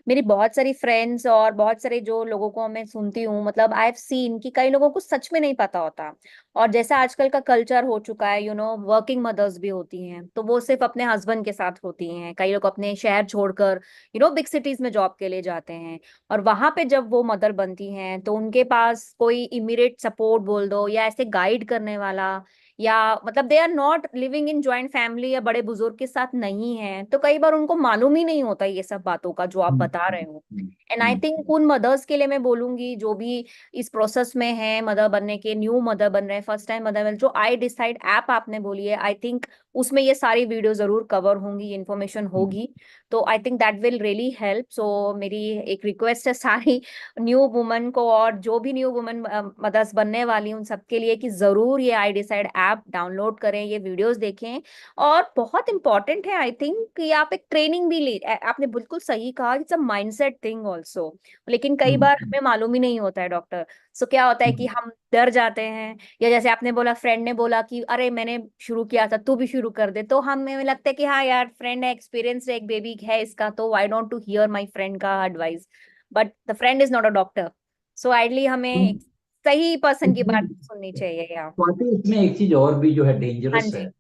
मेरी बहुत सारी friends और बहुत सारे जो लोगों को मैं सुनती हूँ, मतलब आई हैव सीन कि कई लोगों को सच में नहीं पता होता. और जैसा आजकल का कल्चर हो चुका है, वर्किंग मदर्स भी होती हैं, तो वो सिर्फ अपने हस्बैंड के साथ होती हैं. कई लोग अपने शहर छोड़कर बिग सिटीज में जॉब के लिए जाते हैं. और वहां पे जब वो मदर बनती हैं तो उनके पास कोई इमीडिएट सपोर्ट बोल दो या ऐसे गाइड करने वाला या मतलब they are not living in joint family या बड़े बुजुर्ग के साथ नहीं है, तो कई बार उनको मालूम ही नहीं होता ये सब बातों का जो आप हम्म, बता रहे हम्म, हो। हम्म, एंड आई थिंक उन मदर्स के लिए मैं बोलूंगी जो भी इस प्रोसेस में है, मदर बनने के, न्यू मदर बन रहे हैं, फर्स्ट टाइम मदर, जो आई डिसाइड ऐप आपने बोली है, आई थिंक उसमें ये सारी वीडियो जरूर कवर होंगी, इन्फॉर्मेशन हम्म, होगी। तो I think that will really help. So मेरी एक रिक्वेस्ट है सारी न्यू वुमन को, और जो भी न्यू वुमन मदर्स बनने वाली उन सबके लिए, कि जरूर ये आई डिसाइड ऐप डाउनलोड करें, ये वीडियोस देखें। और बहुत इंपॉर्टेंट है आई थिंक कि आप एक ट्रेनिंग भी ले, आपने बिल्कुल सही कहा, it's a mindset thing also. लेकिन कई बार हम्म, हमें मालूम ही नहीं होता है डॉक्टर। सो क्या होता है कि हम्म, हम डर जाते हैं, या जैसे आपने बोला, फ्रेंड ने बोला कि अरे मैंने शुरू किया था, तू भी शुरू कर दे, तो हमें लगता है कि हाँ यार, फ्रेंड है, एक्सपीरियंस है, एक बेबी है इसका, तो I don't to hear my friend का advice. But the friend is not a doctor. So ideally हमें एक हम्म। सही पर्सन की बात इसमें सुननी चाहिए। या स्वाति, इसमें एक चीज और भी जो है हाँ डेंजरस है, जी।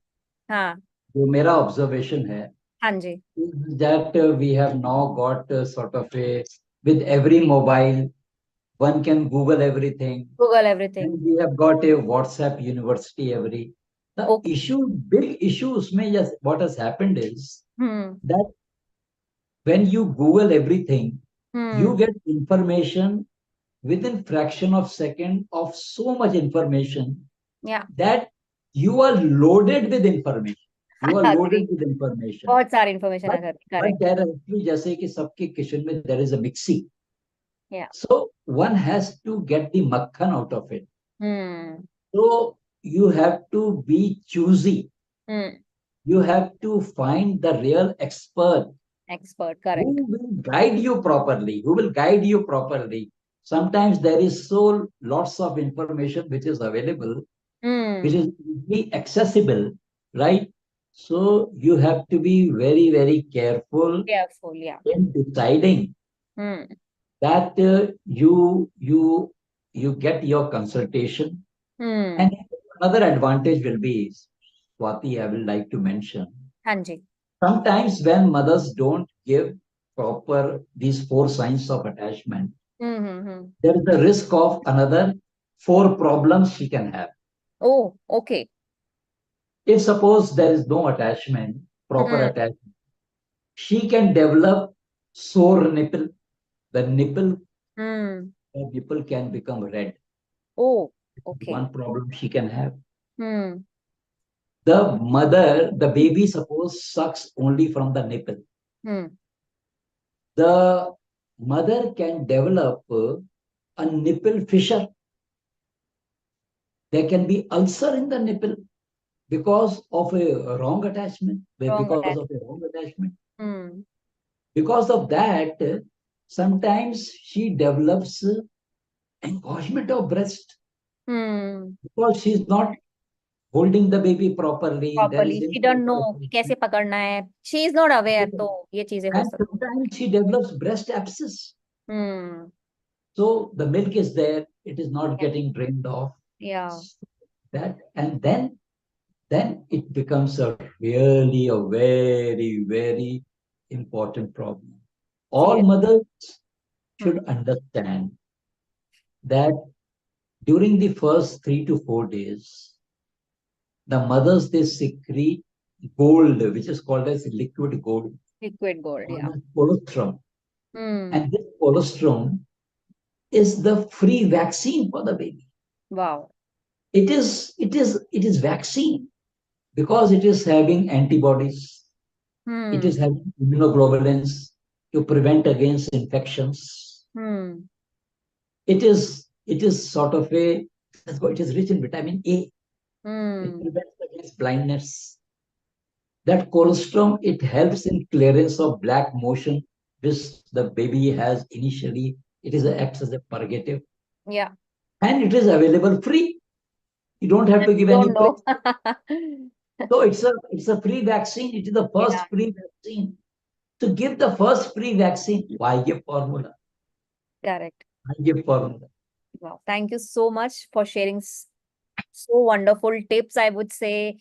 हाँ। जो मेरा ऑब्जर्वेशन है, हाँ जी। is that we have now got sort of a, with every mobile, one can Google everything, Google everything. and we have got a WhatsApp university every. The okay. issue, big issue, usme yes, what has happened is hmm. that when you Google everything, you hmm. get information within fraction of second of so much information या that you are loaded with information. You are agree. loaded with information. बहुत सारी information But है, but correct. there are actually जैसे कि सबके kitchen में there is a mixie. या। So one has to get the makhan out of it. Hmm. So you have to be choosy. Hmm. You have to find the real expert expert, correct. who will guide you properly, who will guide you properly. Sometimes there is so lots of information which is available, which hmm. is easily accessible, right? So you have to be very, very careful careful, या। in deciding hmm. that you get your consultation. Hmm. And another advantage will be, Swati, I will like to mention, हाँ जी। sometimes when mothers don't give proper these four signs of attachment, hmm. there is a risk of another four problems she can have. Oh. Okay. If suppose there is no attachment, proper hmm. attachment, she can develop sore nipple. The hmm. nipple can become red. Oh. Okay. One problem she can have. Hmm. The baby, suppose, sucks only from the nipple. Hmm. The mother can develop a nipple fissure. There can be ulcer in the nipple because of a wrong attachment. Wrong Because attach. of a wrong attachment. Hmm. Because of that, sometimes she develops engorgement of breast hmm. because she is not holding the baby properly. There properly is she don't know improper कि कैसे attachment. पकड़ना है, she is not aware, तो ये चीजें हो And सकती। sometimes she develops breast abscess. Hmm. So the milk is there, it is not getting drained off. या। That and then it becomes a really a very, very important problem. All serious. mothers should hmm. understand that during the first 3 to 4 days, the mothers they secrete gold, which is called as liquid gold, liquid gold, called या। as colostrum. Hmm. And this colostrum is the free vaccine for the baby. Wow. It is vaccine because it is having antibodies, it is hmm. having immunoglobulins to prevent against infections. Hmm. It is sort of a, it is rich in vitamin A. It hmm. prevents against blindness. That colostrum, it helps in clearance of black motion, which the baby has initially. It is acts as a purgative, या। and it is available free. You don't have to give any don't know. price. So it's a free vaccine. It is the या। first free vaccine. To give the first free vaccine, why give formula? Correct. Why give formula? Wow, thank you so much for sharing so wonderful tips, I would say.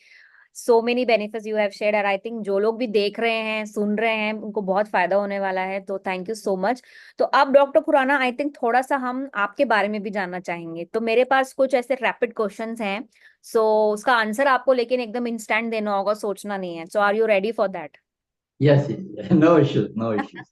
So many benefits you have shared, और I think जो लोग भी देख रहे हैं, सुन रहे हैं, उनको बहुत फायदा होने वाला है, तो थैंक यू सो मच। तो अब डॉक्टर खुराना, आई थिंक थोड़ा सा हम आपके बारे में भी जानना चाहेंगे, तो मेरे पास कुछ ऐसे रैपिड क्वेश्चंस हैं। सो उसका आंसर आपको लेकिन एकदम इंस्टेंट देना होगा, सोचना नहीं है. So are you ready for that? Yes, yes, no issues, no issues.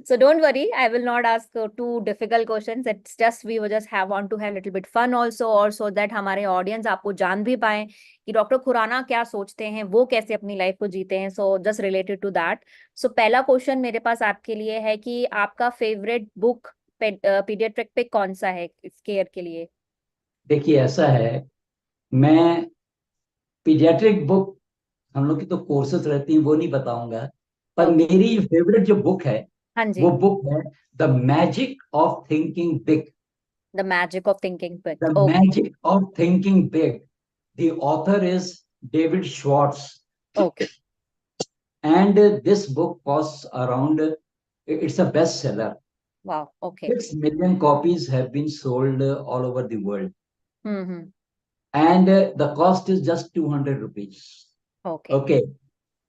So don't worry, I will not ask too difficult questions. It's just we will just have want to have little bit fun also, or so that हमारे audience आपको जान भी पाए कि doctor Khurana क्या सोचते हैं, वो कैसे अपनी लाइफ को जीते हैं. So just related to that. So पहला क्वेश्चन मेरे पास आपके लिए है कि आपका फेवरेट बुक पीडियाट्रिक पे कौन सा है इस केयर के लिए? देखिए ऐसा है, मैं पीडियाट्रिक बुक, हम लोग की तो कोर्सेज रहती हैं, वो नहीं बताऊंगा, पर ओके. मेरी फेवरेट जो बुक है हाँ वो जी. बुक है the magic of thinking big. The magic of thinking big. The okay. Magic of thinking big. The author is David Schwartz, okay. and this book costs around, it's a bestseller. वाह. Okay. 6 million copies have been sold all over the world, hmm. and the cost is just 200 rupees. Okay. Okay,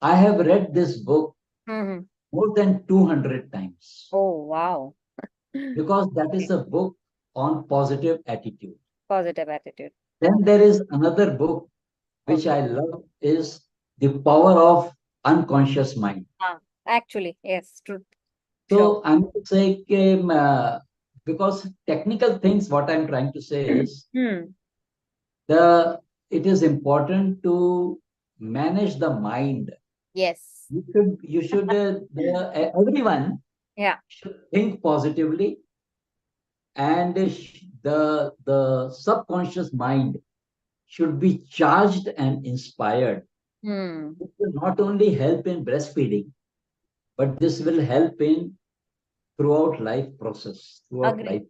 I have read this book hmm. more than 200 times Oh, wow. because that is Okay. a book on positive attitude. Positive attitude. Then there is another book which Okay. I love, is The Power of Unconscious Mind. Actually, yes, true. Sure. So I'm saying, because technical things, what I'm trying to say is Hmm. the it is important to manage the mind. Yes. Everyone Yeah. should think positively, and the subconscious mind should be charged and inspired. Hmm. It will not only help in breastfeeding, but this will help in throughout life process, throughout Agree. life.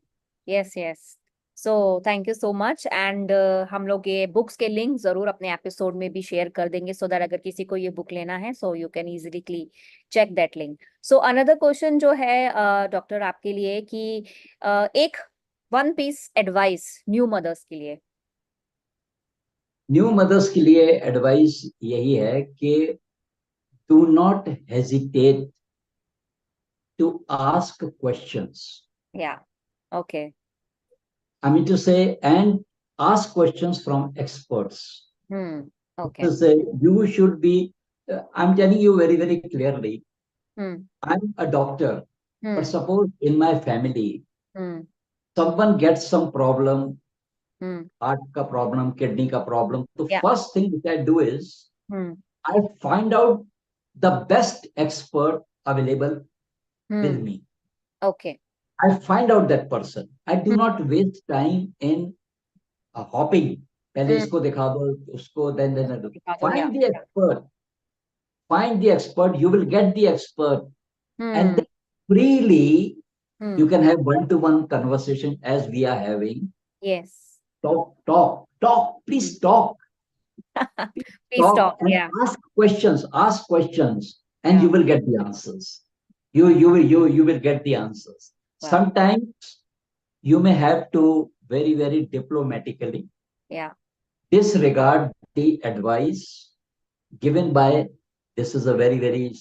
Yes, yes. So thank you so much. And हम लोग ये books के link जरूर अपने episode में भी share कर देंगे, सो दैट अगर किसी को ये बुक लेना है so you can easily check that link. So another question जो है डॉक्टर आपके लिए कि एक one piece advice new mothers के लिए. न्यू मदर्स के लिए एडवाइस यही है कि do not hesitate to ask questions. Yeah. Okay. I mean to say, and ask questions from experts. Hmm. Okay. To say, you should be, I'm telling you very, very clearly, hmm. I'm a doctor, but hmm. suppose in my family, hmm. someone gets some problem, hmm. heart ka problem, kidney ka problem, the या. first thing which I do is, hmm. I find out the best expert available with hmm. me. Okay. I find out that person. I do hmm. not waste time in hopping. पहले हम्म. इसको दिखा दो, उसको then दिखा दो. या. find the expert. Find the expert. You will get the expert, and hmm. then freely you hmm. can have one-to-one conversation as we are having. Yes. Talk, talk, talk. Please talk, please please talk, talk. and या. ask questions, and या. you will get the answers. You will get the answers. वाह. Sometimes you may have to very, very diplomatically या. disregard the advice given by, this is a very, very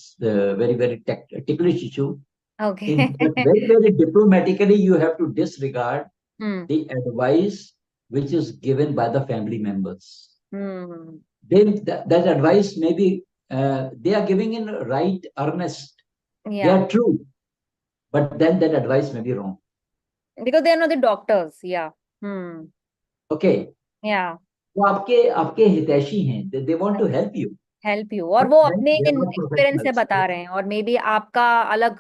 ticklish issue. Okay. But very, very diplomatically, you have to disregard hmm. the advice which is given by the family members. Hmm. Then that advice may be, they are giving in right earnest. They या. are true, but then that advice may be wrong. Because they are not the doctors. Yeah. Hmm. Okay, या. वो आपके आपके हितैषी हैं. They want to help you, help you, और but वो then अपने they are not एक्सपीरियंस से professionals. बता रहे हैं, और मे बी आपका अलग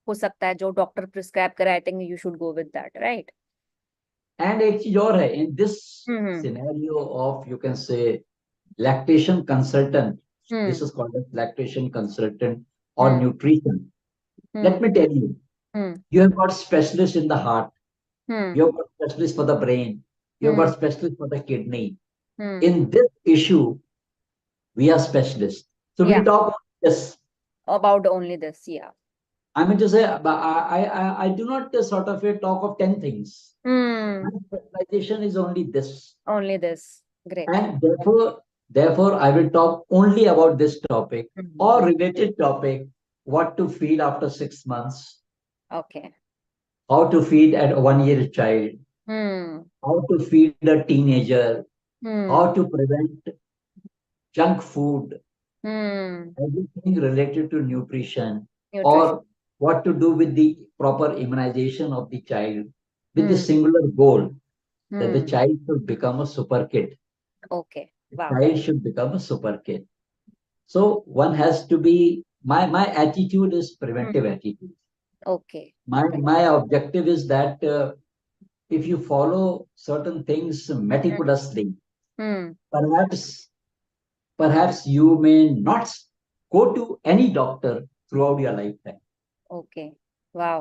हो सकता है जो डॉक्टर प्रिस्क्राइब करे. I think you should go with that, right? And एक चीज और है, in this hmm. scenario of, you can say, lactation consultant, this hmm. is called as lactation consultant or hmm. nutrition. Let hmm. me tell you, hmm. you have got specialists in the heart, hmm. you have got specialists for the brain, you have hmm. got specialists for the kidney. Hmm. In this issue, we are specialists. So we या. talk about this. About only this. या. I mean to say, but I do not sort of talk of 10 things. My hmm. specialization is only this. Only this. Great. And therefore, I will talk only about this topic or related topic: what to feed after 6 months, okay. how to feed at a 1 year child, hmm. how to feed a teenager, how Hmm. to prevent junk food, Hmm. everything related to nutrition, Nutrition. or what to do with the proper immunization of the child, with the Hmm. singular goal that the Hmm. child should become a super kid. Okay. The Wow. child should become a super kid. So one has to be, my attitude is preventive Hmm. attitude. Okay. Okay. My objective is that if you follow certain things Hmm. meticulously, Hmm. perhaps perhaps you may not go to any doctor throughout your lifetime. Okay. Wow.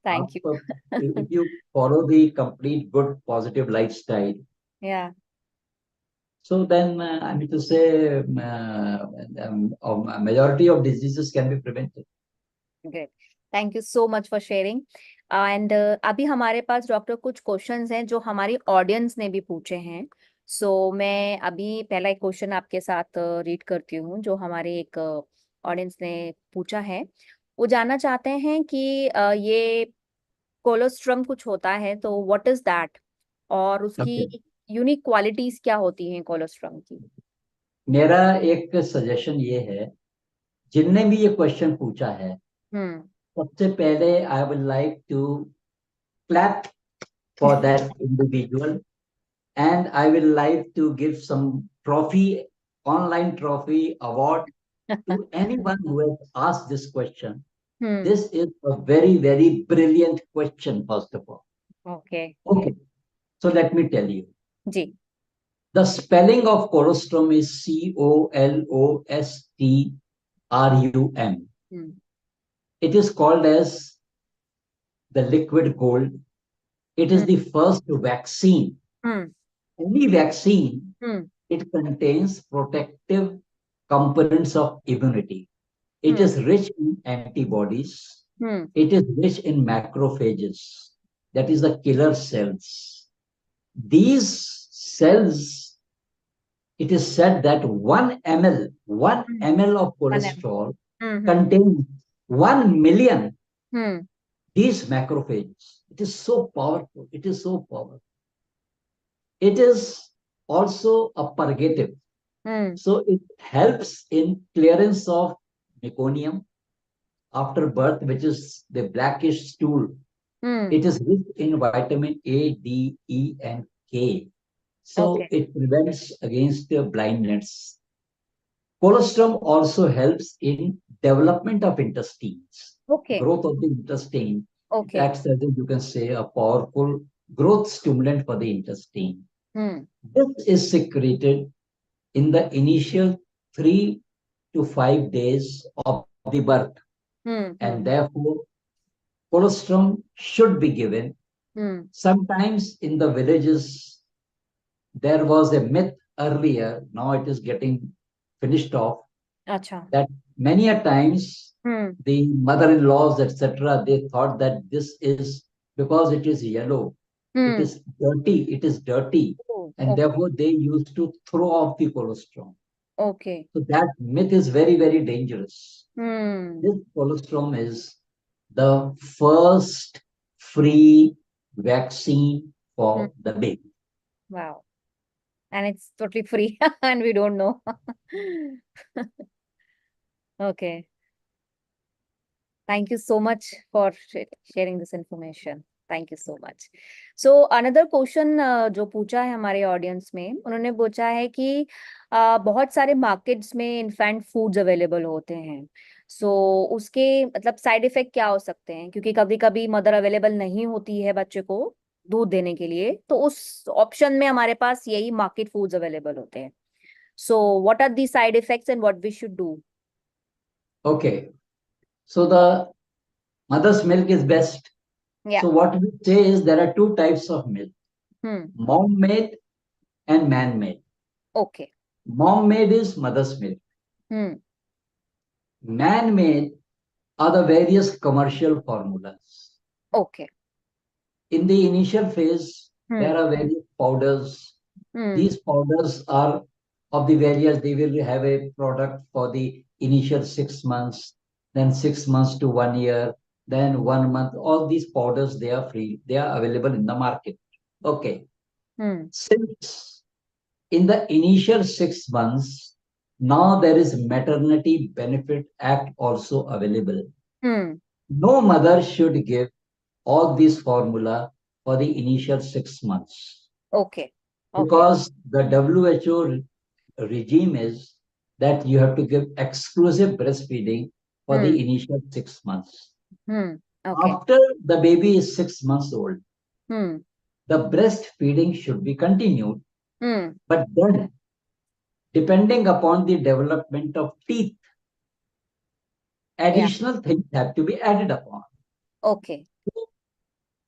Thank you. After, if you follow the complete good positive lifestyle, Yeah. so then I mean to say a majority of diseases can be prevented. Great, thank you so much for sharing. And अभी हमारे पास doctor कुछ questions हैं जो हमारी audience ने भी पूछे हैं। मैं अभी पहला एक क्वेश्चन आपके साथ रीड करती हूँ जो हमारे एक ऑडियंस ने पूछा है। वो जानना चाहते हैं कि ये कोलोस्ट्रम कुछ होता है तो व्हाट इज दैट, और Okay. उसकी यूनिक क्वालिटीज क्या होती हैं कोलोस्ट्रम की। मेरा एक सजेशन ये है, जिनने भी ये क्वेश्चन पूछा है, हम्म। सबसे पहले I would like to clap for that individual, and I will like to give some trophy, online trophy award to anyone who has asked this question. Hmm. This is a very, very brilliant question, first of all. Okay. Okay, so let me tell you. जी। The spelling of colostrum is Colostrum. Hmm. It is called as the liquid gold. It is hmm. the first vaccine. Hmm. Any vaccine, hmm. it contains protective components of immunity. It hmm. is rich in antibodies. Hmm. It is rich in macrophages, that is the killer cells. These cells, it is said that 1 ml of Whenever. cholesterol Mm-hmm. contains 1 million Hmm. these macrophages. It is so powerful. It is so powerful. It is also a purgative. Hmm. So it helps in clearance of meconium after birth, which is the blackish stool. Hmm. It is rich in vitamin A, D, E, and K. So Okay. it prevents against blindness. Colostrum also helps in development of intestines, Okay. growth of the intestine. It Okay. acts as, you can say, a powerful growth stimulant for the intestine. Hmm. This is secreted in the initial 3 to 5 days of the birth, Hmm. and Hmm. therefore colostrum should be given. Hmm. Sometimes in the villages, there was a myth earlier, now it is getting finished off, अच्छा. that many a times Hmm. the mother-in-laws, etc., they thought that this is because it is yellow, Hmm. it is dirty, Oh, and okay. therefore they used to throw off the colostrum. Okay. So that myth is very, very dangerous. Hmm. This colostrum is the first free vaccine Hmm. for the baby. Wow. And it's totally free and we don't know. Okay. Thank you so much for sharing this information. Thank you so much. Another question जो पूछा है हमारे audience में, उन्होंने पूछा है कि बहुत सारे मार्केट्स में इन्फेंट फूड्स अवेलेबल होते हैं। उसके मतलब साइड इफेक्ट क्या हो सकते हैं, क्योंकि कभी कभी मदर अवेलेबल नहीं होती है बच्चे को दूध देने के लिए, तो उस ऑप्शन में हमारे पास यही मार्केट फूड्स अवेलेबल होते हैं। What are the side effects and what we should do. Okay, so the mother's milk is best. या। So what we say is there are two types of milk: hmm. mom-made and man-made. Okay. Mom-made is mother's milk. Hmm. Man-made are the various commercial formulas. Okay. In the initial phase, hmm. there are various powders. Hmm. These powders are of the various, they will have a product for the initial 6 months, then 6 months to 1 year, then 1 month. All these powders, they are free, they are available in the market. Okay. Hmm. Since in the initial 6 months, now there is maternity benefit act also available. Hmm. No mother should give all this formula for the initial 6 months Okay. Okay. because the WHO regime is that you have to give exclusive breastfeeding for the Hmm. initial 6 months. Hmm. Okay. After the baby is 6 months old, Hmm. the breastfeeding should be continued, Hmm. but then depending upon the development of teeth, Yeah. additional things have to be added upon. Okay.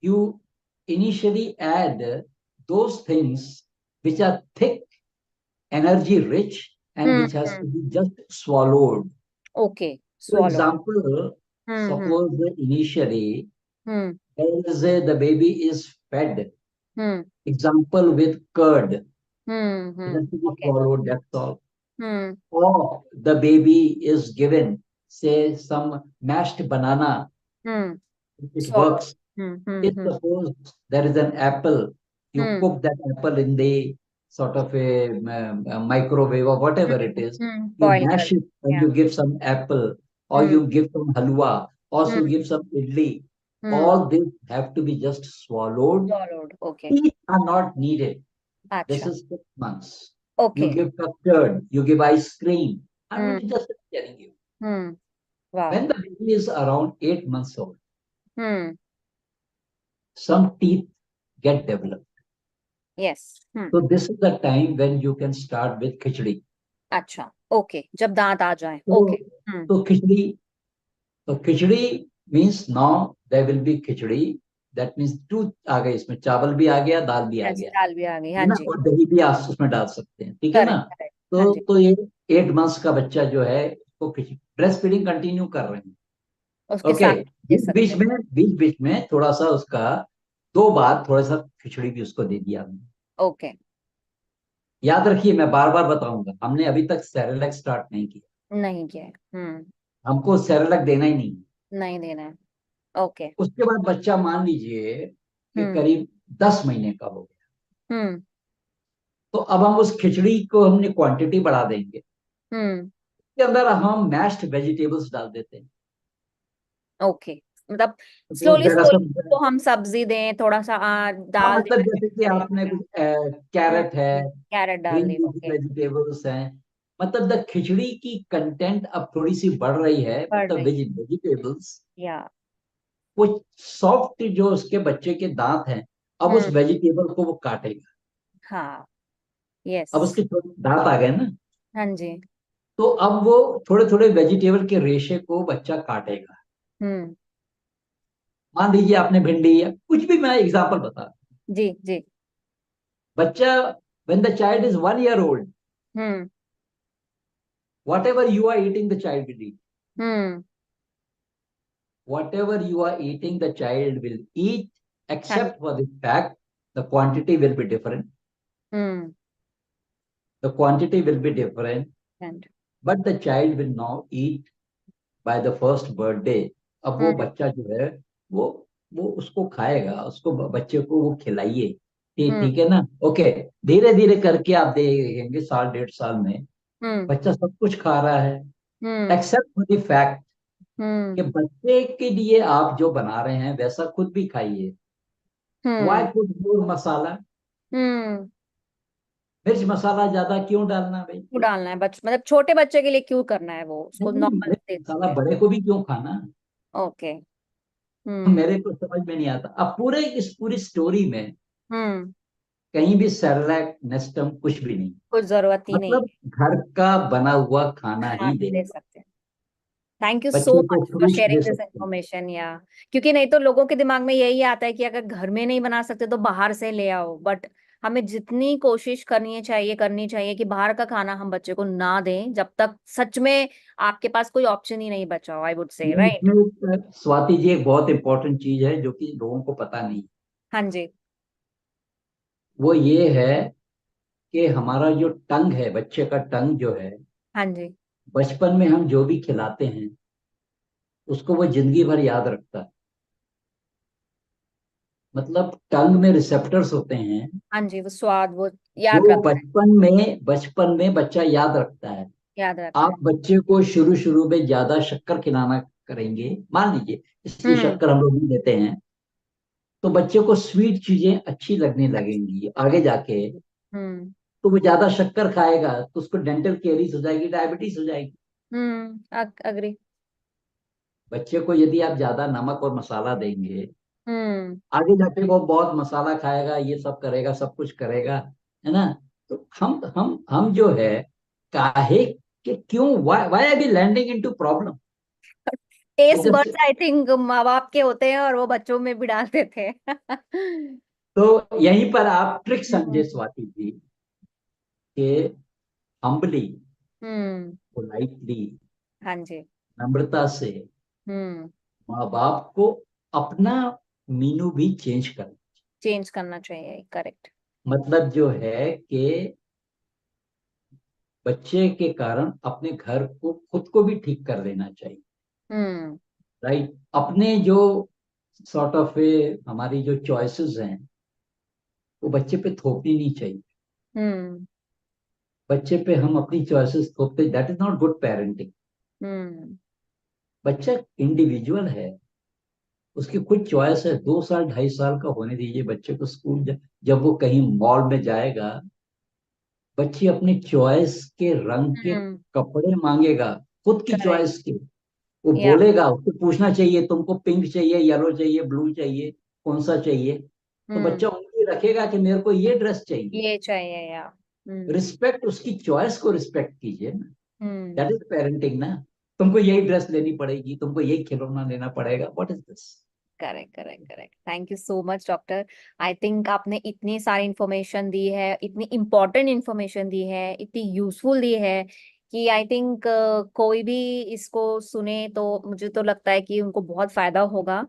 You initially add those things which are thick, energy rich, and Hmm. which has Hmm. to be just swallowed. Okay. For Swallow. example, Hmm. Hmm. suppose initially Hmm. the baby is fed, Hmm. example with curd, Hmm. it Hmm. has to be Okay. swallowed, that's all. Hmm. Or the baby is given, say, some mashed banana, Hmm. it Swallow. works. Hmm. Hmm. If Hmm. suppose there is an apple, you Hmm. cook that apple in the sort of a microwave or whatever it Hmm. is, Hmm. you Boil mash curry. it and Yeah. you give some apple, or Hmm. you give some halwa, or Hmm. you give some idli. Hmm. All this have to be just swallowed. Swallowed. Okay. Teeth are not needed. This Acha. is 6 months. You Okay. give custard, you give ice cream. I'm Hmm. only just telling you. Hmm. Wow. When the baby is around 8 months old, Hmm. some teeth get developed. Yes. Hmm. So this is the time when you can start with khichdi. अच्छा. Okay. जब दांत आ जाए. Okay. So, hmm. so khichdi, so khichdi means now there will be khichdi. That means two आ गए इसमें चावल भी आ गया दाल भी आ यस, गया दाल भी आ गई. है हाँ ना जी. और दही भी आप उसमें डाल सकते हैं ठीक है ना करेक्ट, करेक्ट. हाँ तो जी. तो ये 8 मंथ्स का बच्चा जो है वो ब्रेस्ट फीडिंग कंटिन्यू कर रहे हैं उसके ओके साथ दे सकते हैं. बीच बीच में थोड़ा सा उसका 2 बार थोड़ा सा खिचड़ी भी उसको दे दिया हमने ओके. याद रखिए मैं बार बार बताऊंगा हमने अभी तक सेरेलैक स्टार्ट नहीं किया नहीं किया है. हम्म. हमको सेरेलैक देना ही नहीं नहीं देना है. ओके. उसके बाद बच्चा मान लीजिए कि हम्म. करीब 10 महीने का हो गया हम्म. तो अब हम उस खिचड़ी को हमने क्वांटिटी बढ़ा देंगे हम्म. उसके अंदर हम मैश्ड वेजिटेबल्स डाल देते हैं ओके. मतलब तो स्लोली जरा सा स्लोली तो हम सब्जी दें, थोड़ा सा हाँ दाल मतलब देना जैसे कि शुरू करें. आपने कुछ हम्म. कैरेट है कैरेट डाल ग्रीन दी. Leafy okay. वेजिटेबल्स हैं मतलब द खिचड़ी की कंटेंट अब थोड़ी सी बढ़ रही है बढ़ मतलब रही. वेजिटेबल्स या. वो सॉफ्ट जो उसके बच्चे के दांत हैं अब उस हम्म. वेजिटेबल को वो काटेगा हाँ. अब यस. उसके दांत आ गए ना हाँ जी. तो अब वो थोड़े थोड़े वेजिटेबल के रेशे को बच्चा काटेगा हम्म. मान लीजिए आपने भिंडी या कुछ भी मैं एग्जांपल बता रहा हूं। जी जी. बच्चा when the child is 1 year old hmm. whatever you are eating the child will eat hmm. whatever you are eating the child will eat हाँ except ji. for the fact the quantity will be different hmm. the quantity will be different And. but the child will now eat by the first birthday अब वो हम्म. बच्चा जो है वो वो उसको खाएगा उसको बच्चे को वो खिलाइए ठीक हम्म. ठीक है ना ओके धीरे धीरे करके आप देखेंगे साल 1.5 साल में हम्म. बच्चा सब कुछ खा रहा है हम्म. एक्सेप्ट फॉर द फैक्ट कि हम्म. बच्चे के लिए आप जो बना रहे हैं वैसा खुद भी खाइए वाई हम्म. पुट मोर मसाला हम्म. मिर्च मसाला ज्यादा क्यों डालना भाई क्यों डालना है मतलब छोटे बच्चे के लिए क्यों करना है, वो उसको नहीं नॉर्मल मिर्च दे मसाला सकते हैं. बड़े को भी क्यों खाना ओके. हम्म. मेरे को समझ में नहीं आता अब पूरे इस पूरी स्टोरी में हम्म. कहीं भी सेरेलैक नेस्टम कुछ भी नहीं कुछ जरूरत ही नहीं मतलब घर का बना हुआ खाना है, ही आप दे देना सकते हैं. थैंक यू सो बच्चे को much for fruits they sharing this सकते हैं इंफॉर्मेशन. या क्योंकि नहीं तो लोगों के दिमाग में यही आता है कि अगर घर में नहीं बना सकते तो बाहर से ले आओ, बट हमें जितनी कोशिश करनी चाहिए कि बाहर का खाना हम बच्चे को ना दें जब तक सच में आपके पास कोई ऑप्शन ही नहीं बचा हो, आई वुड से, नहीं राइट. इसमें स्वाति जी एक बहुत इंपॉर्टेंट चीज है जो कि लोगों को पता नहीं हाँ जी. वो ये है कि हमारा जो टंग है बच्चे का टंग जो है हाँ जी. बचपन में हम जो भी खिलाते हैं उसको वो जिंदगी भर याद रखता है मतलब टंग में रिसेप्टर्स होते हैं हाँ जी, वो स्वाद वो याद जो रखता है। बचपन में बच्चा याद रखता है। याद रखता आप है। बच्चे को शुरू शुरू में ज्यादा शक्कर खिलाना करेंगे, मान लीजिए, इसलिए हम्म। शक्कर हम लोग नहीं देते हैं, तो बच्चे को स्वीट चीजें अच्छी लगने अच्छा। लगेंगी आगे जाके। हम्म। तो वो ज्यादा शक्कर खाएगा तो उसको डेंटल कैरीज हो जाएगी, डायबिटीज हो जाएगी। अग्री। बच्चे को यदि आप ज्यादा नमक और मसाला देंगे, हम्म। आगे जाके वो बहुत मसाला खाएगा, ये सब करेगा, सब कुछ करेगा, है ना। तो हम जो है, काहे कि क्यों, why are we landing into problem. Taste buds I think माँ बाप के होते हैं और वो बच्चों में भी डालते थे। तो यहीं पर आप ट्रिक समझे हम्म। स्वाति जी, कि हम्बली, हम्म। पोलाइटली, हाँ जी। नम्रता से हम्म। माँ बाप को अपना मीनू भी चेंज कर, चेंज करना चाहिए, करेक्ट। मतलब जो है कि बच्चे के कारण अपने घर को खुद को भी ठीक कर लेना चाहिए। हम्म। राइट, अपने जो सॉर्ट ऑफ हमारी जो चॉइसेस हैं वो बच्चे पे थोपनी नहीं चाहिए। हम्म। बच्चे पे हम अपनी चॉइसेस थोपते, that is not good parenting. Hmm. बच्चा इंडिविजुअल है, उसकी खुद चॉइस है। 2 साल 2.5 साल का होने दीजिए बच्चे को, स्कूल जब वो कहीं मॉल में जाएगा, बच्चे अपनी चॉइस के रंग के हम्म। कपड़े मांगेगा, खुद की करेक्ट। चॉइस के। वो या। बोलेगा, उसको पूछना चाहिए तुमको पिंक चाहिए, येलो चाहिए, ब्लू चाहिए, कौन सा चाहिए। तो हम्म। बच्चा उंगली रखेगा कि मेरे को ये ड्रेस चाहिए। ये चाहिए या। हम्म। रिस्पेक्ट, उसकी चॉइस को रिस्पेक्ट कीजिए ना। हम्म। दैट इज पेरेंटिंग ना। तुमको यही ड्रेस लेनी पड़ेगी, तुमको यही खिलौना लेना पड़ेगा, what is this. Correct, correct, correct. Thank you so much doctor. I think आपने इतनी सारी इंफॉर्मेशन दी है, इतनी इंपॉर्टेंट इंफॉर्मेशन दी है, इतनी यूजफुल दी है कि आई थिंक कोई भी इसको सुने तो मुझे तो लगता है कि उनको बहुत फायदा होगा।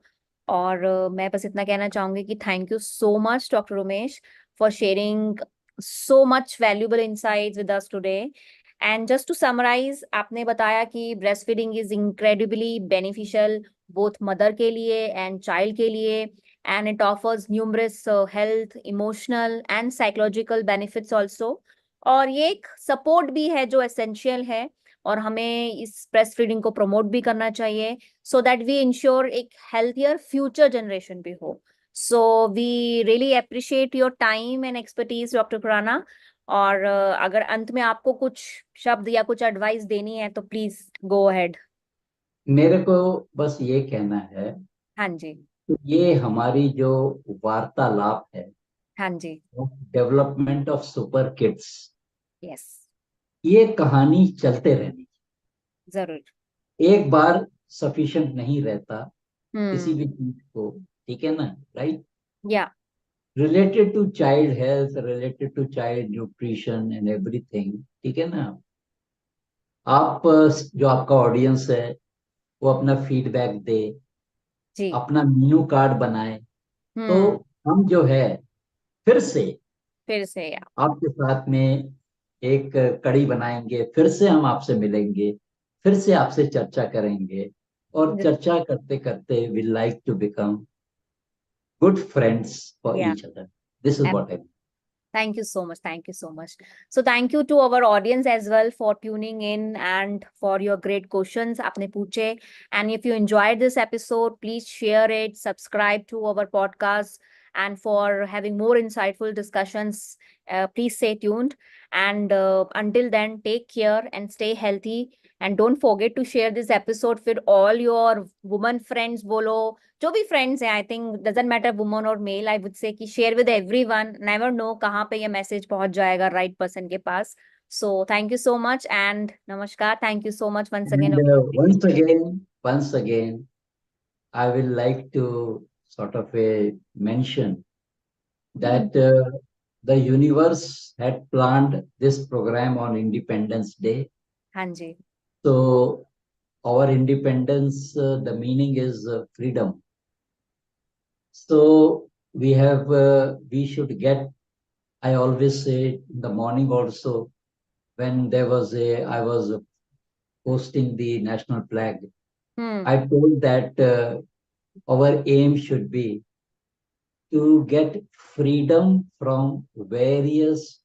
और मैं बस इतना कहना चाहूंगी कि thank you so much doctor Umesh for sharing so much valuable insights with us today. And just to summarize, आपने बताया कि breast feeding is incredibly beneficial both mother के लिए एंड चाइल्ड के लिए, and it offers numerous health, emotional and psychological benefits also. और ये एक सपोर्ट भी है जो एसेंशियल है, और हमें इस ब्रेस्ट फीडिंग को प्रमोट भी करना चाहिए सो दैट वी इंश्योर एक हेल्थियर फ्यूचर जनरेशन भी हो। So we really appreciate your time and expertise doctor Khurana. और अगर अंत में आपको कुछ शब्द या कुछ एडवाइस देनी है तो प्लीज गो अहेड। मेरे को बस ये कहना है हाँ जी। कि ये हमारी जो वार्तालाप है, हाँ जी। Development of super kids, yes. ये कहानी चलते रहनी। जरूर। एक बार सफिशिएंट नहीं रहता किसी भी हम्म। चीज को, ठीक है ना। Right, yeah. Related to child health, related to child nutrition and everything, ठीक है ना। आप जो आपका ऑडियंस है वो अपना फीडबैक दे, जी। अपना मेनू कार्ड बनाए, तो हम्म। हम जो है फिर से फिर से या। आपके साथ में एक कड़ी बनाएंगे, फिर से हम आपसे मिलेंगे, फिर से आपसे चर्चा करेंगे, और चर्चा करते करते we like to become good friends for yeah. Each other. This is what I. Thank you so much. Thank you so much. So thank you to our audience as well for tuning in and for your great questions आपने पूछे. And if you enjoyed this episode, please share it, subscribe to our podcast, and for having more insightful discussions, please stay tuned. And until then, take care and stay healthy. And don't forget to share this episode with all your woman friends बोलो, जो भी friends हैं, I think doesn't matter woman और male, I would say कि share with everyone, never know कहाँ पे ये message पहुंच जाएगा राइट पर्सन के पास। So thank you so much and नमस्कार, thank you so much once again. And once again, I will like to sort of mention that the universe had planned this program on Independence Day. हाँ जी। So our independence, the meaning is freedom. So we should get. I always say in the morning also, when I was posting the national flag. Hmm. I told that our aim should be to get freedom from various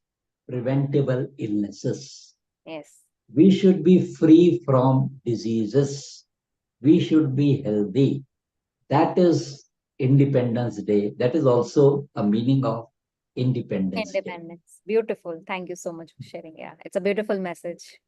preventable illnesses. Yes. We should be free from diseases. We should be healthy. That is Independence Day. That is also a meaning of Independence Day. Independence. Beautiful. Thank you so much for sharing. Yeah, it's a beautiful message.